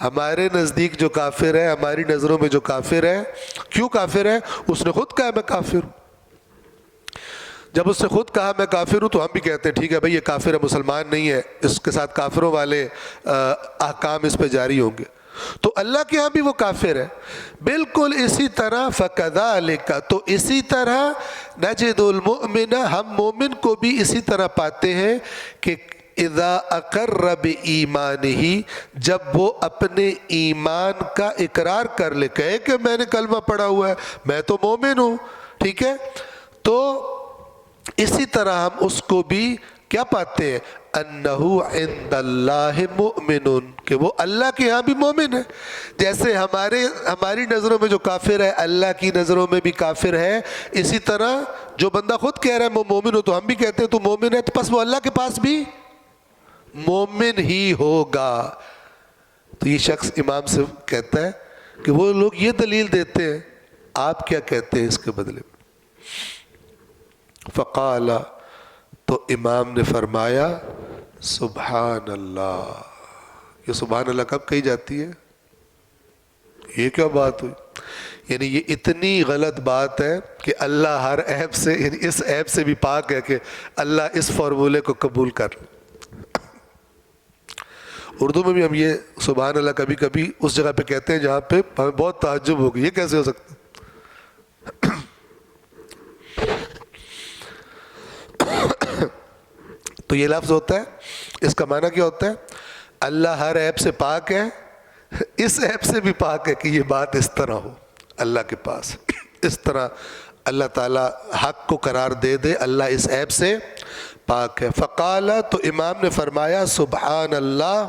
ہمارے نزدیک جو کافر ہے، ہماری نظروں میں جو کافر ہے، کیوں کافر ہے؟ اس نے خود کہا میں کافر ہوں۔ جب اس نے خود کہا میں کافر ہوں تو ہم بھی کہتے ہیں ٹھیک ہے بھائی یہ کافر ہے، مسلمان نہیں ہے، اس کے ساتھ کافروں والے احکام اس پہ جاری ہوں گے، تو اللہ کے ہاں بھی وہ کافر ہے۔ بالکل اسی طرح فَكَذَلِكَ، تو اسی طرح نَجِدُ الْمُؤْمِنَ، ہم مومن کو بھی اسی طرح پاتے ہیں کہ اذا اقر بایمانہ، جب وہ اپنے ایمان کا اقرار کر لے، کہے کہ میں نے کلمہ پڑھا ہوا ہے، میں تو مومن ہوں، ٹھیک ہے، تو اسی طرح ہم اس کو بھی کیا پاتے ہیں؟ انہ عند اللہ مؤمن، کہ وہ اللہ کے ہاں بھی مومن ہے۔ جیسے ہماری نظروں میں جو کافر ہے اللہ کی نظروں میں بھی کافر ہے، اسی طرح جو بندہ خود کہہ رہا ہے میں مومن ہوں تو ہم بھی کہتے ہیں تو مومن ہے، تو پس وہ اللہ کے پاس بھی مومن ہی ہوگا۔ تو یہ شخص امام سے کہتا ہے کہ وہ لوگ یہ دلیل دیتے ہیں، آپ کیا کہتے ہیں اس کے بدلے میں؟ فقال، تو امام نے فرمایا سبحان اللہ۔ یہ سبحان اللہ کب کہی جاتی ہے؟ یہ کیا بات ہوئی؟ یعنی یہ اتنی غلط بات ہے کہ اللہ ہر عیب سے، یعنی اس عیب سے بھی پاک ہے کہ اللہ اس فارمولے کو قبول کر۔ اردو میں بھی ہم یہ سبحان اللہ کبھی کبھی اس جگہ پہ کہتے ہیں جہاں پہ ہمیں بہت تعجب ہوگی، یہ کیسے ہو سکتا ہے؟ تو یہ لفظ ہوتا ہے، اس کا معنی کیا ہوتا ہے؟ اللہ ہر عیب سے پاک ہے، اس عیب سے بھی پاک ہے کہ یہ بات اس طرح ہو اللہ کے پاس، اس طرح اللہ تعالیٰ حق کو قرار دے دے، اللہ اس عیب سے پاک ہے۔ فقال، تو امام نے فرمایا سبحان اللہ،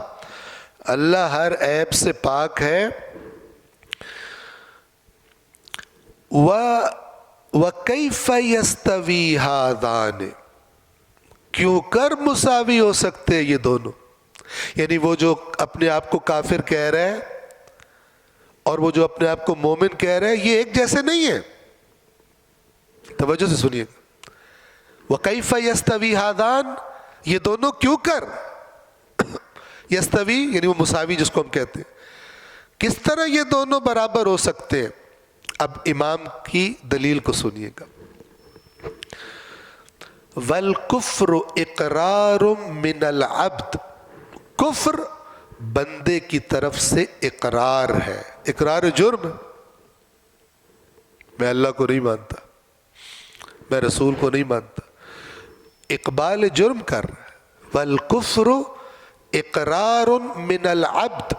اللہ ہر عیب سے پاک ہے۔ وَكَيْفَ يَسْتَوِي هَذَانِ، کیوں کر مساوی ہو سکتے یہ دونوں؟ یعنی وہ جو اپنے آپ کو کافر کہہ رہے ہیں اور وہ جو اپنے آپ کو مومن کہہ رہے ہیں، یہ ایک جیسے نہیں ہیں۔ توجہ سے سنیے، وَكَيْفَ يَسْتَوِي هَذَانِ، یہ دونوں کیوں کر، یستوی یعنی وہ مساوی جس کو ہم کہتے ہیں، کس طرح یہ دونوں برابر ہو سکتے ہیں؟ اب امام کی دلیل کو سنیے گا۔ وَالْكُفْرُ اِقْرَارٌ مِّنَ الْعَبْدِ، کفر بندے کی طرف سے اقرار ہے، اقرار جرم ہے، میں اللہ کو نہیں مانتا، میں رسول کو نہیں مانتا، اقبال جرم کر رہا ہے۔ وَالْكُفْرُ اقرار من العبد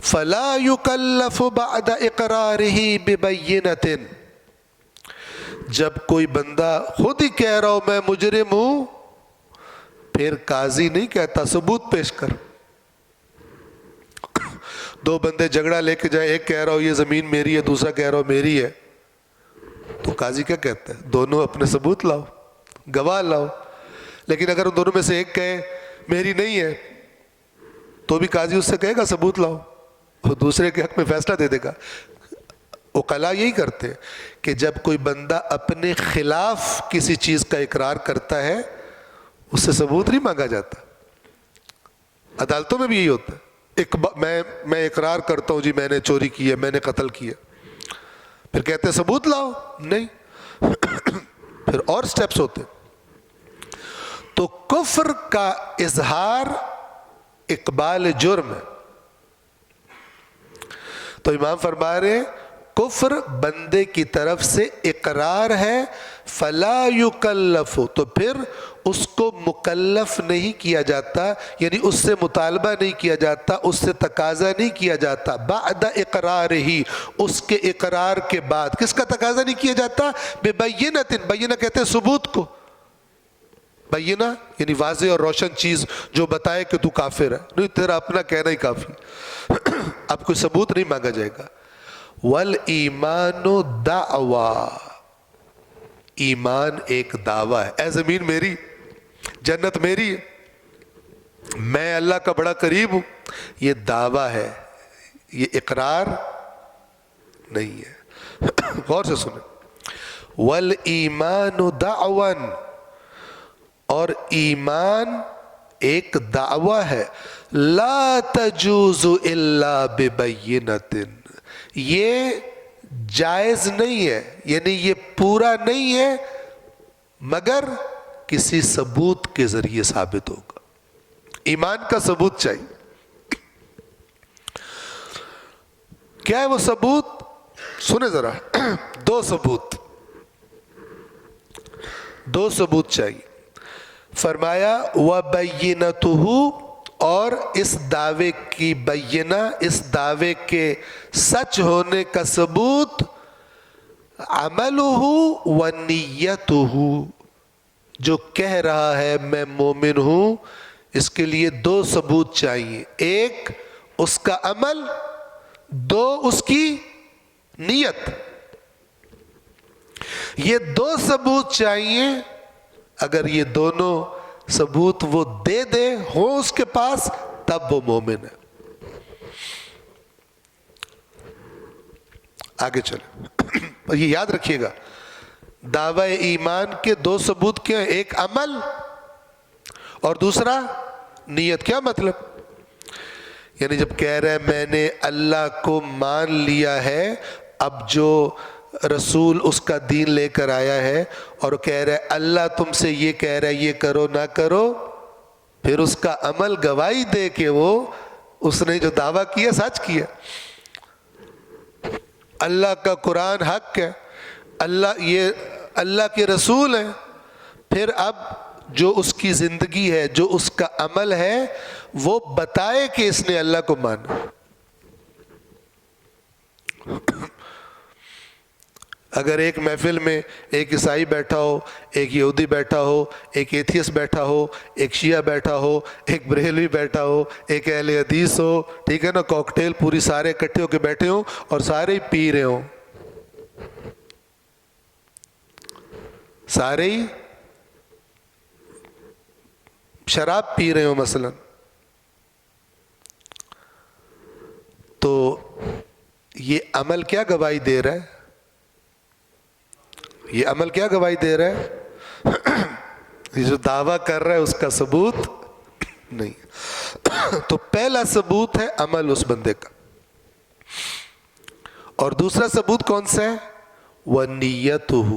فلا يكلف بعد اقراره ببینۃ، جب کوئی بندہ خود ہی کہہ رہا ہو میں مجرم ہوں، پھر قاضی نہیں کہتا ثبوت پیش کر۔ دو بندے جھگڑا لے کے جائیں، ایک کہہ رہا ہو یہ زمین میری ہے، دوسرا کہہ رہا ہو میری ہے، تو قاضی کیا کہتا ہے؟ دونوں اپنے ثبوت لاؤ، گواہ لاؤ۔ لیکن اگر ان دونوں میں سے ایک کہے میری نہیں ہے تو بھی قاضی اس سے کہے گا ثبوت لاؤ، وہ دوسرے کے حق میں فیصلہ دے دے گا۔ عقلاء یہی کرتے ہیں کہ جب کوئی بندہ اپنے خلاف کسی چیز کا اقرار کرتا ہے اس سے ثبوت نہیں مانگا جاتا۔ عدالتوں میں بھی یہی ہوتا ہے، میں اقرار کرتا ہوں جی میں نے چوری کی ہے، میں نے قتل کیا، پھر کہتے ہیں ثبوت لاؤ، نہیں، پھر اور سٹیپس ہوتے ہیں۔ تو کفر کا اظہار اقبال جرم ہے۔ تو امام فرما رہے ہیں کفر بندے کی طرف سے اقرار ہے، فلا یکلف، تو پھر اس کو مکلف نہیں کیا جاتا، یعنی اس سے مطالبہ نہیں کیا جاتا، اس سے تقاضا نہیں کیا جاتا، بعد اقرار ہی، اس کے اقرار کے بعد کس کا تقاضا نہیں کیا جاتا؟ ببینۃ، بینہ کہتے ہیں ثبوت کو، بینہ یعنی واضح اور روشن چیز جو بتائے کہ تو کافر ہے، نہیں تیرا اپنا کہنا ہی کافی، اب کوئی ثبوت نہیں مانگا جائے گا۔ وَالْإِيمَانُ دَعْوَى، ایمان ایک دعویٰ ہے، اے زمین میری، جنت میری ہے، میں اللہ کا بڑا قریب ہوں، یہ دعویٰ ہے، یہ اقرار نہیں ہے۔ غور سے سنیں، وَالْإِيمَانُ دَعْوًا، اور ایمان ایک دعویٰ ہے لا تجوز الا ببینۃ، یہ جائز نہیں ہے، یعنی یہ پورا نہیں ہے مگر کسی ثبوت کے ذریعے ثابت ہوگا۔ ایمان کا ثبوت چاہیے۔ کیا ہے وہ ثبوت؟ سنیں ذرا، دو ثبوت چاہیے۔ فرمایا وَبَيِّنَتُهُ، اور اس دعوے کی بینہ، اس دعوے کے سچ ہونے کا ثبوت، عملہ ونیتہ، جو کہہ رہا ہے میں مومن ہوں، اس کے لیے دو ثبوت چاہیے، ایک اس کا عمل، دو اس کی نیت۔ یہ دو ثبوت چاہیے۔ اگر یہ دونوں ثبوت وہ دے دے ہو اس کے پاس، تب وہ مومن ہے۔ آگے چلیں، اور یہ یاد رکھیے گا، دعوی ایمان کے دو ثبوت کیا ہیں؟ ایک عمل اور دوسرا نیت۔ کیا مطلب؟ یعنی جب کہہ رہے ہیں میں نے اللہ کو مان لیا ہے، اب جو رسول اس کا دین لے کر آیا ہے، اور کہہ رہے اللہ تم سے یہ کہہ رہا ہے یہ کرو نہ کرو، پھر اس کا عمل گواہی دے کہ وہ اس نے جو دعویٰ کیا سچ کیا۔ اللہ کا قرآن حق ہے، یہ اللہ کے رسول ہیں، پھر اب جو اس کی زندگی ہے، جو اس کا عمل ہے، وہ بتائے کہ اس نے اللہ کو مانا۔ اگر ایک محفل میں ایک عیسائی بیٹھا ہو، ایک یہودی بیٹھا ہو، ایک ایتھیس بیٹھا ہو، ایک شیعہ بیٹھا ہو، ایک بریلوی بیٹھا ہو، ایک اہل حدیث ہو، ٹھیک ہے نا، کوکٹیل پوری سارے اکٹھے ہو کے بیٹھے ہوں اور سارے ہی پی رہے ہوں، سارے ہی شراب پی رہے ہوں مثلا، تو یہ عمل کیا گواہی دے رہا ہے؟ یہ عمل کیا گواہی دے رہا ہے؟ یہ جو دعویٰ کر رہا ہے اس کا ثبوت نہیں۔ تو پہلا ثبوت ہے عمل اس بندے کا، اور دوسرا ثبوت کون سا ہے؟ وَنِيَّتُهُ۔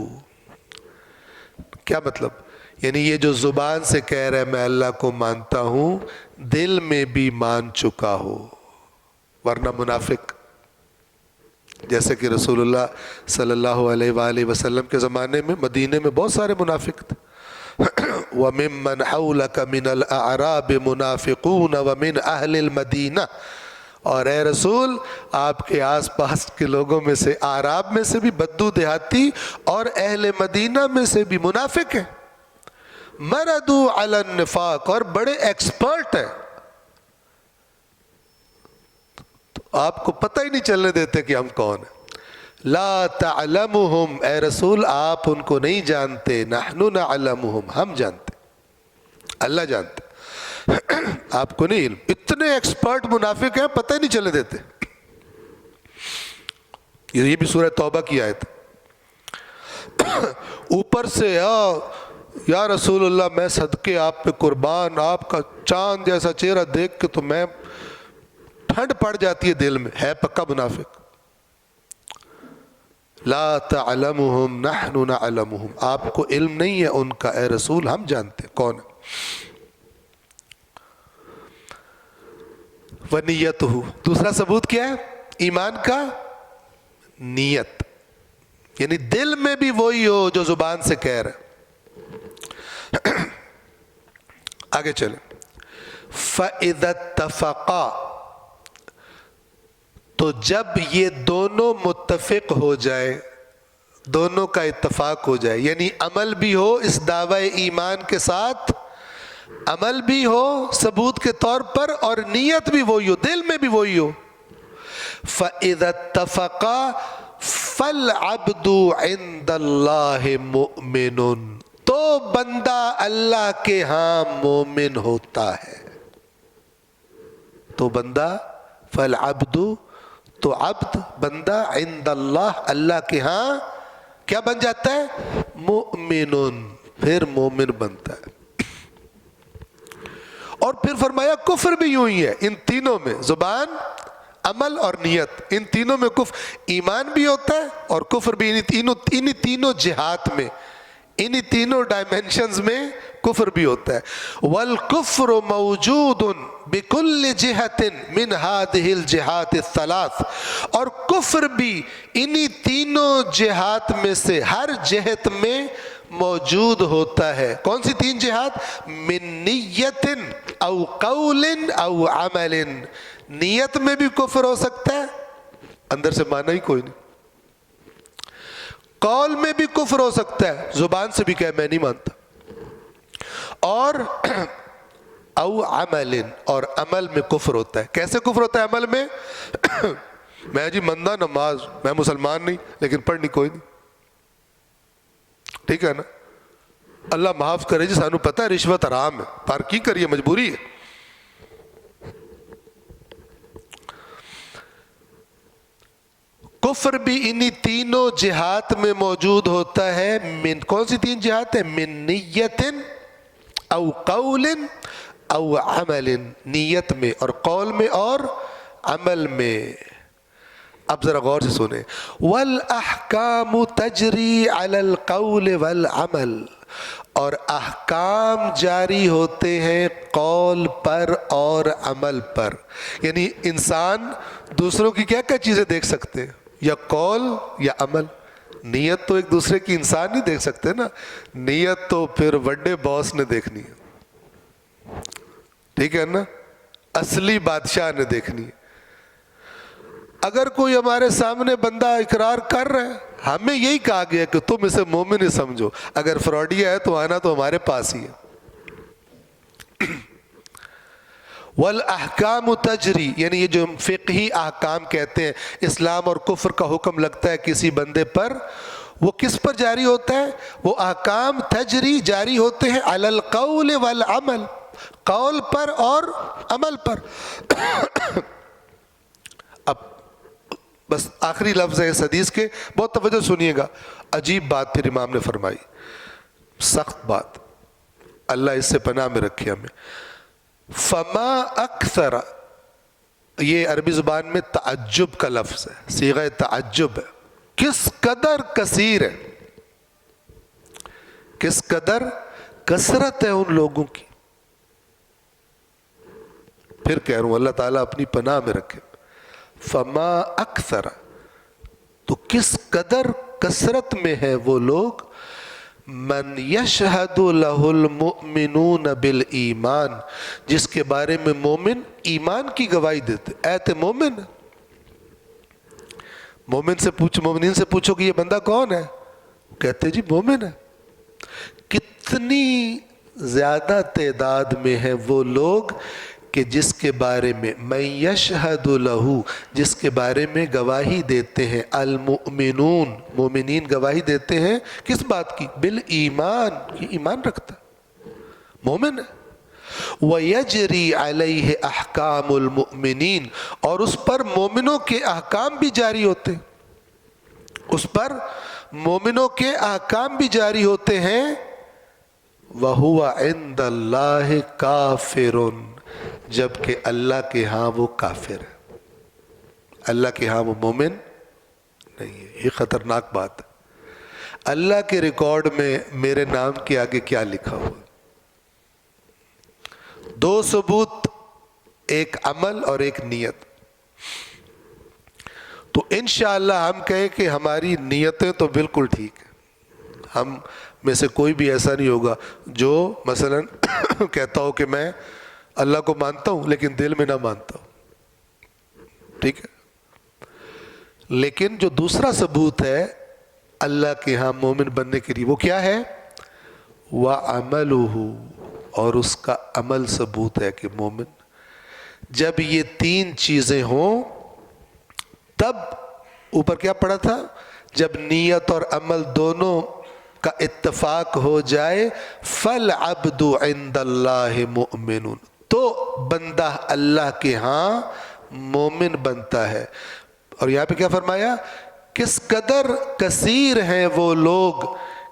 کیا مطلب؟ یعنی یہ جو زبان سے کہہ رہا ہے میں اللہ کو مانتا ہوں، دل میں بھی مان چکا ہو، ورنہ منافق، جیسے کہ رسول اللہ صلی اللہ علیہ وآلہ وسلم کے زمانے میں مدینے میں بہت سارے منافق تھے۔ وَمِمَّنْ حَوْلَكَ مِنَ الْأَعْرَابِ مُنَافِقُونَ وَمِنْ أَهْلِ الْمَدِينَةِ، اور اے رسول آپ کے آس پاس کے لوگوں میں سے، اعراب میں سے بھی بدو دیہاتی اور اہل مدینہ میں سے بھی منافق ہیں۔ مَرَدُوا عَلَى النِّفَاقِ، اور بڑے ایکسپرٹ ہیں، آپ کو پتہ ہی نہیں چلنے دیتے کہ ہم کون ہیں۔ لا تعلمهم، اے رسول آپ ان کو نہیں جانتے، نحن نعلمهم، ہم جانتے، اللہ جانتے، آپ کو نہیں علم۔ اتنے ایکسپرٹ منافق ہیں، پتہ ہی نہیں چلنے دیتے۔ یہ بھی سورہ توبہ کی آیت۔ اوپر سے یا رسول اللہ میں صدقے آپ پہ قربان، آپ کا چاند جیسا چہرہ دیکھ کے تو میں ٹھنڈ پڑ جاتی ہے دل میں، ہے پکا منافق۔ لا تعلمهم نحن نعلمهم، آپ کو علم نہیں ہے ان کا اے رسول، ہم جانتے کون ہے۔ وَنِيَّتُهُ، دوسرا ثبوت کیا ہے ایمان کا؟ نیت، یعنی دل میں بھی وہی ہو جو زبان سے کہہ رہا۔ آگے چلیں۔ فَإِذَا اتَّفَقَا، تو جب یہ دونوں متفق ہو جائے، دونوں کا اتفاق ہو جائے، یعنی عمل بھی ہو اس دعوی ایمان کے ساتھ، عمل بھی ہو ثبوت کے طور پر، اور نیت بھی وہی ہو، دل میں بھی وہی ہو۔ فَإِذَا اتَّفَقَا فَالْعَبْدُ عِنْدَ اللَّهِ مُؤْمِنٌ، تو بندہ اللہ کے ہاں مومن ہوتا ہے۔ تو بندہ فَالْعَبْدُ، تو عبد بندہ، عند اللہ اللہ کے ہاں کیا بن جاتا ہے؟ مؤمن، پھر مومن بنتا ہے۔ اور پھر فرمایا کفر بھی یوں ہی ہے، ان تینوں میں، زبان، عمل اور نیت، ان تینوں میں ایمان بھی ہوتا ہے اور کفر بھی، انہی تینوں جہات میں، انہی تینوں ڈائمینشنز میں کفر بھی ہوتا ہے۔ والکفر موجود بکل جہت من هذه الجہات الثلاث، اور کفر بھی انہی تینوں جہات میں سے ہر جہت میں موجود ہوتا ہے۔ کون سی تین جہات؟ من نیت او قول او عمل، نیت میں بھی کفر ہو سکتا ہے، اندر سے مانا ہی کوئی نہیں، قول میں بھی کفر ہو سکتا ہے، زبان سے بھی کہے میں نہیں مانتا، اور او عمل، اور عمل میں کفر ہوتا ہے۔ کیسے کفر ہوتا ہے عمل میں؟ میں جی مندہ نماز، میں مسلمان نہیں لیکن پڑھنی کوئی نہیں، ٹھیک ہے نا؟ اللہ معاف کرے جی، سانو پتہ ہے رشوت حرام ہے، پر کی کریے، مجبوری ہے۔ کفر بھی انہی تینوں جہات میں موجود ہوتا ہے۔ من کون سی تین جہات ہیں؟ من نیت او قول او عمل، نیت میں اور قول میں اور عمل میں۔ اب ذرا غور سے سنیں، والاحکام تجری علی القول والعمل، اور احکام جاری ہوتے ہیں قول پر اور عمل پر۔ یعنی انسان دوسروں کی کیا کیا چیزیں دیکھ سکتے ہیں؟ یا قول یا عمل۔ نیت تو ایک دوسرے کی انسان نہیں دیکھ سکتے نا، نیت تو پھر بڑے باس نے دیکھنی ہے، ٹھیک ہے نا، اصلی بادشاہ نے دیکھنی ہے۔ اگر کوئی ہمارے سامنے بندہ اقرار کر رہا ہے، ہمیں یہی کہا گیا کہ تم اسے مومن ہی سمجھو، اگر فراڈیا ہے تو آنا تو ہمارے پاس ہی ہے۔ والاحکام تجری، یعنی یہ جو ہم فقہی احکام کہتے ہیں، اسلام اور کفر کا حکم لگتا ہے کسی بندے پر، وہ کس پر جاری ہوتا ہے؟ وہ احکام تجری جاری ہوتے ہیں علی القول والعمل، قول پر اور عمل پر۔ اب بس آخری لفظ ہے اس حدیث کے، بہت توجہ سنیے گا، عجیب بات پھر امام نے فرمائی، سخت بات، اللہ اس سے پناہ میں رکھے ہمیں۔ فما اکثر، یہ عربی زبان میں تعجب کا لفظ ہے، صیغہ تعجب ہے، کس قدر کثیر ہے، کس قدر کثرت ہے ان لوگوں کی۔ پھر کہہ رہا ہوں اللہ تعالیٰ اپنی پناہ میں رکھے، فما اکثر، تو کس قدر کثرت میں ہے وہ لوگ، من یشہد لہ المؤمنون بالایمان، جس کے بارے میں مومن ایمان کی گواہی دیتے، اے تے مومن، مومن سے پوچھو، مومنین سے پوچھو کہ یہ بندہ کون ہے، کہتے جی مومن ہے۔ کتنی زیادہ تعداد میں ہیں وہ لوگ کہ جس کے بارے میں من یشہد لہ، جس کے بارے میں گواہی دیتے ہیں، المؤمنون، مومنین گواہی دیتے ہیں کس بات کی؟ بالایمان، کہ ایمان رکھتا مومن ہے۔ وَيَجْرِي عَلَيْهِ أَحْكَامُ الْمُؤْمِنِينَ، اور اس پر مومنوں کے احکام بھی جاری ہوتے ہیں، اس پر مومنوں کے احکام بھی جاری ہوتے ہیں۔ وَهُوَ عِنْدَ اللَّهِ كَافِرٌ، جبکہ اللہ کے ہاں وہ کافر ہے، اللہ کے ہاں وہ مومن نہیں ہے۔ یہ خطرناک بات ہے۔ اللہ کے ریکارڈ میں میرے نام کے آگے کیا لکھا ہوا؟ دو ثبوت، ایک عمل اور ایک نیت۔ تو انشاءاللہ ہم کہیں کہ ہماری نیتیں تو بالکل ٹھیک ہیں، ہم میں سے کوئی بھی ایسا نہیں ہوگا جو مثلا کہتا ہو کہ میں اللہ کو مانتا ہوں لیکن دل میں نہ مانتا ہوں، ٹھیک ہے۔ لیکن جو دوسرا ثبوت ہے اللہ کے ہاں مومن بننے کے لیے، وہ کیا ہے؟ وَعَمَلُهُ، اور اس کا عمل ثبوت ہے کہ مومن۔ جب یہ تین چیزیں ہوں تب، اوپر کیا پڑھا تھا؟ جب نیت اور عمل دونوں کا اتفاق ہو جائے، فَالْعَبْدُ عِنْدَ اللَّهِ مُؤْمِنٌ، تو بندہ اللہ کے ہاں مومن بنتا ہے۔ اور یہاں پہ کیا فرمایا؟ کس قدر کثیر ہیں وہ لوگ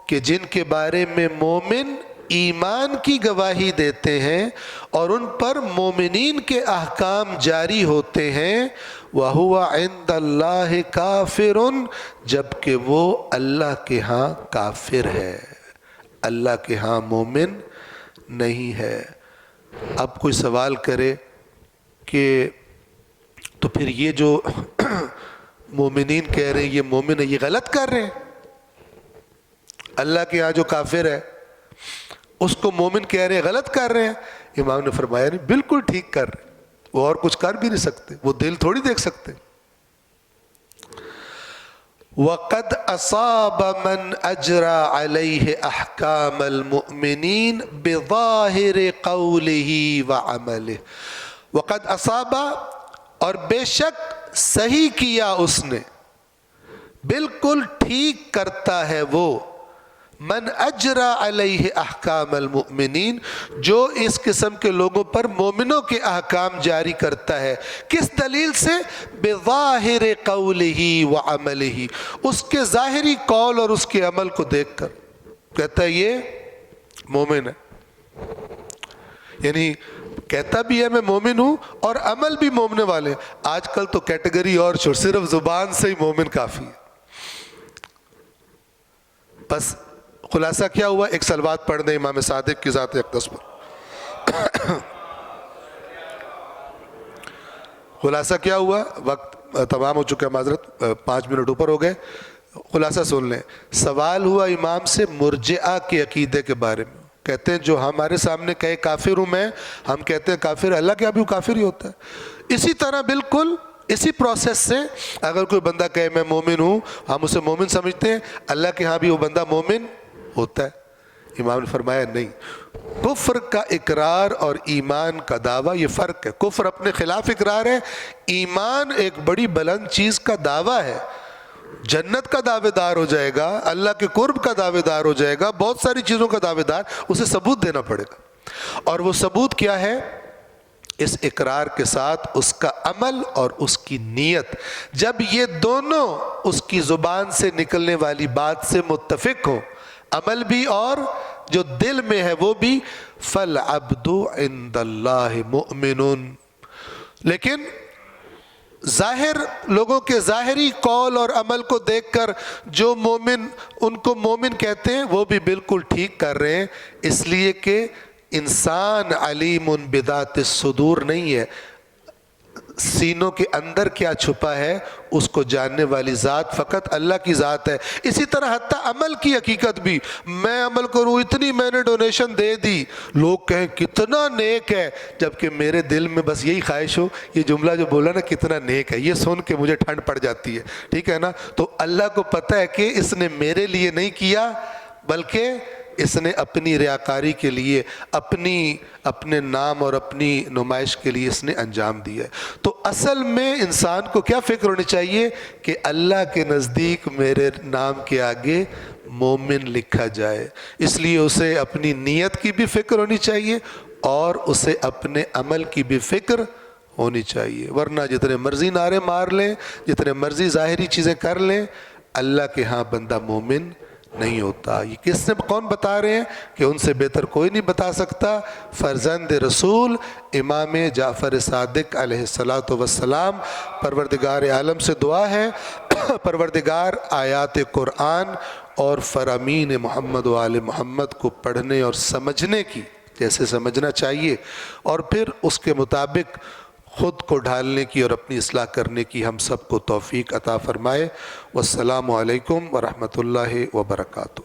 کہ جن کے بارے میں مومن ایمان کی گواہی دیتے ہیں اور ان پر مومنین کے احکام جاری ہوتے ہیں، وَهُوَ عِندَ اللَّهِ كَافِرٌ، جبکہ وہ اللہ کے ہاں کافر ہے، اللہ کے ہاں مومن نہیں ہے۔ اب کوئی سوال کرے کہ تو پھر یہ جو مومنین کہہ رہے ہیں یہ مومن ہے، یہ غلط کر رہے ہیں؟ اللہ کے ہاں جو کافر ہے اس کو مومن کہہ رہے ہیں غلط کر رہے ہیں؟ امام نے فرمایا نہیں، بالکل ٹھیک کر رہے ہیں، وہ اور کچھ کر بھی نہیں سکتے، وہ دل تھوڑی دیکھ سکتے۔ وَقَدْ أَصَابَ مَنْ أَجْرَى عَلَيْهِ أَحْكَامَ الْمُؤْمِنِينَ بِظَاهِرِ قَوْلِهِ وَعَمَلِهِ، وَقَدْ أَصَابَ، اور بے شک صحیح کیا اس نے، بالکل ٹھیک کرتا ہے وہ، من اجرا علیہ احکام المؤمنین، جو اس قسم کے لوگوں پر مومنوں کے احکام جاری کرتا ہے۔ کس دلیل سے؟ بظاہر قولہ وعملہ، اس کے ظاہری قول اور اس کے عمل کو دیکھ کر کہتا ہے یہ مومن ہے، یعنی کہتا بھی ہے میں مومن ہوں اور عمل بھی مومن والے۔ آج کل تو کیٹیگری اور چھوڑ، صرف زبان سے ہی مومن کافی ہے۔ بس خلاصہ کیا ہوا؟ ایک صلوات پڑھ دیں امام صادق کی ذات اقدس پر۔ خلاصہ کیا ہوا؟ وقت تمام ہو چکا ہے، معذرت 5 منٹ اوپر ہو گئے۔ خلاصہ سن لیں۔ سوال ہوا امام سے مرجئہ کے عقیدے کے بارے میں، کہتے ہیں جو ہمارے سامنے کہے کافر ہوں میں، ہم کہتے ہیں کافر ہے، اللہ کے یہاں بھی وہ کافر ہی ہوتا ہے۔ اسی طرح بالکل اسی پروسیس سے اگر کوئی بندہ کہے میں مومن ہوں، ہم اسے مومن سمجھتے ہیں، اللہ کے ہاں بھی وہ بندہ مومن ہوتا ہے۔ امام نے فرمایا نہیں، کفر کا اقرار اور ایمان کا دعویٰ یہ فرق ہے۔ کفر اپنے خلاف اقرار ہے، ایمان ایک بڑی بلند چیز کا دعویٰ ہے، جنت کا دعوے دار ہو جائے گا، اللہ کے قرب کا دعوے دار ہو جائے گا، بہت ساری چیزوں کا دعوے دار، اسے ثبوت دینا پڑے گا۔ اور وہ ثبوت کیا ہے؟ اس اقرار کے ساتھ اس کا عمل اور اس کی نیت، جب یہ دونوں اس کی زبان سے نکلنے والی بات سے متفق ہوں، عمل بھی اور جو دل میں ہے وہ بھی، فَالْعَبْدُ عِنْدَ اللَّهِ مُؤْمِنٌ۔ لیکن ظاہر لوگوں کے ظاہری قول اور عمل کو دیکھ کر جو مومن ان کو مومن کہتے ہیں وہ بھی بالکل ٹھیک کر رہے ہیں، اس لیے کہ انسان علیم بذات الصدور نہیں ہے، سینوں کے اندر کیا چھپا ہے اس کو جاننے والی ذات فقط اللہ کی ذات ہے۔ اسی طرح حتیٰ عمل کی حقیقت بھی، میں عمل کروں، اتنی میں نے ڈونیشن دے دی، لوگ کہیں کتنا نیک ہے، جبکہ میرے دل میں بس یہی خواہش ہو، یہ جملہ جو بولا نا کتنا نیک ہے، یہ سن کے مجھے ٹھنڈ پڑ جاتی ہے، ٹھیک ہے نا؟ تو اللہ کو پتہ ہے کہ اس نے میرے لیے نہیں کیا، بلکہ اس نے اپنی ریاکاری کے لیے، اپنے نام اور اپنی نمائش کے لیے اس نے انجام دیا ہے۔ تو اصل میں انسان کو کیا فکر ہونی چاہیے کہ اللہ کے نزدیک میرے نام کے آگے مومن لکھا جائے، اس لیے اسے اپنی نیت کی بھی فکر ہونی چاہیے اور اسے اپنے عمل کی بھی فکر ہونی چاہیے، ورنہ جتنے مرضی نعرے مار لیں، جتنے مرضی ظاہری چیزیں کر لیں، اللہ کے ہاں بندہ مومن نہیں ہوتا۔ یہ کس نے کون بتا رہے ہیں کہ ان سے بہتر کوئی نہیں بتا سکتا، فرزند رسول امام جعفر صادق علیہ السلام۔ پروردگار عالم سے دعا ہے پروردگار آیات قرآن اور فرامین محمد و آل محمد کو پڑھنے اور سمجھنے کی جیسے سمجھنا چاہیے اور پھر اس کے مطابق خود کو ڈھالنے کی اور اپنی اصلاح کرنے کی ہم سب کو توفیق عطا فرمائے۔ والسلام علیکم ورحمۃ اللہ وبرکاتہ۔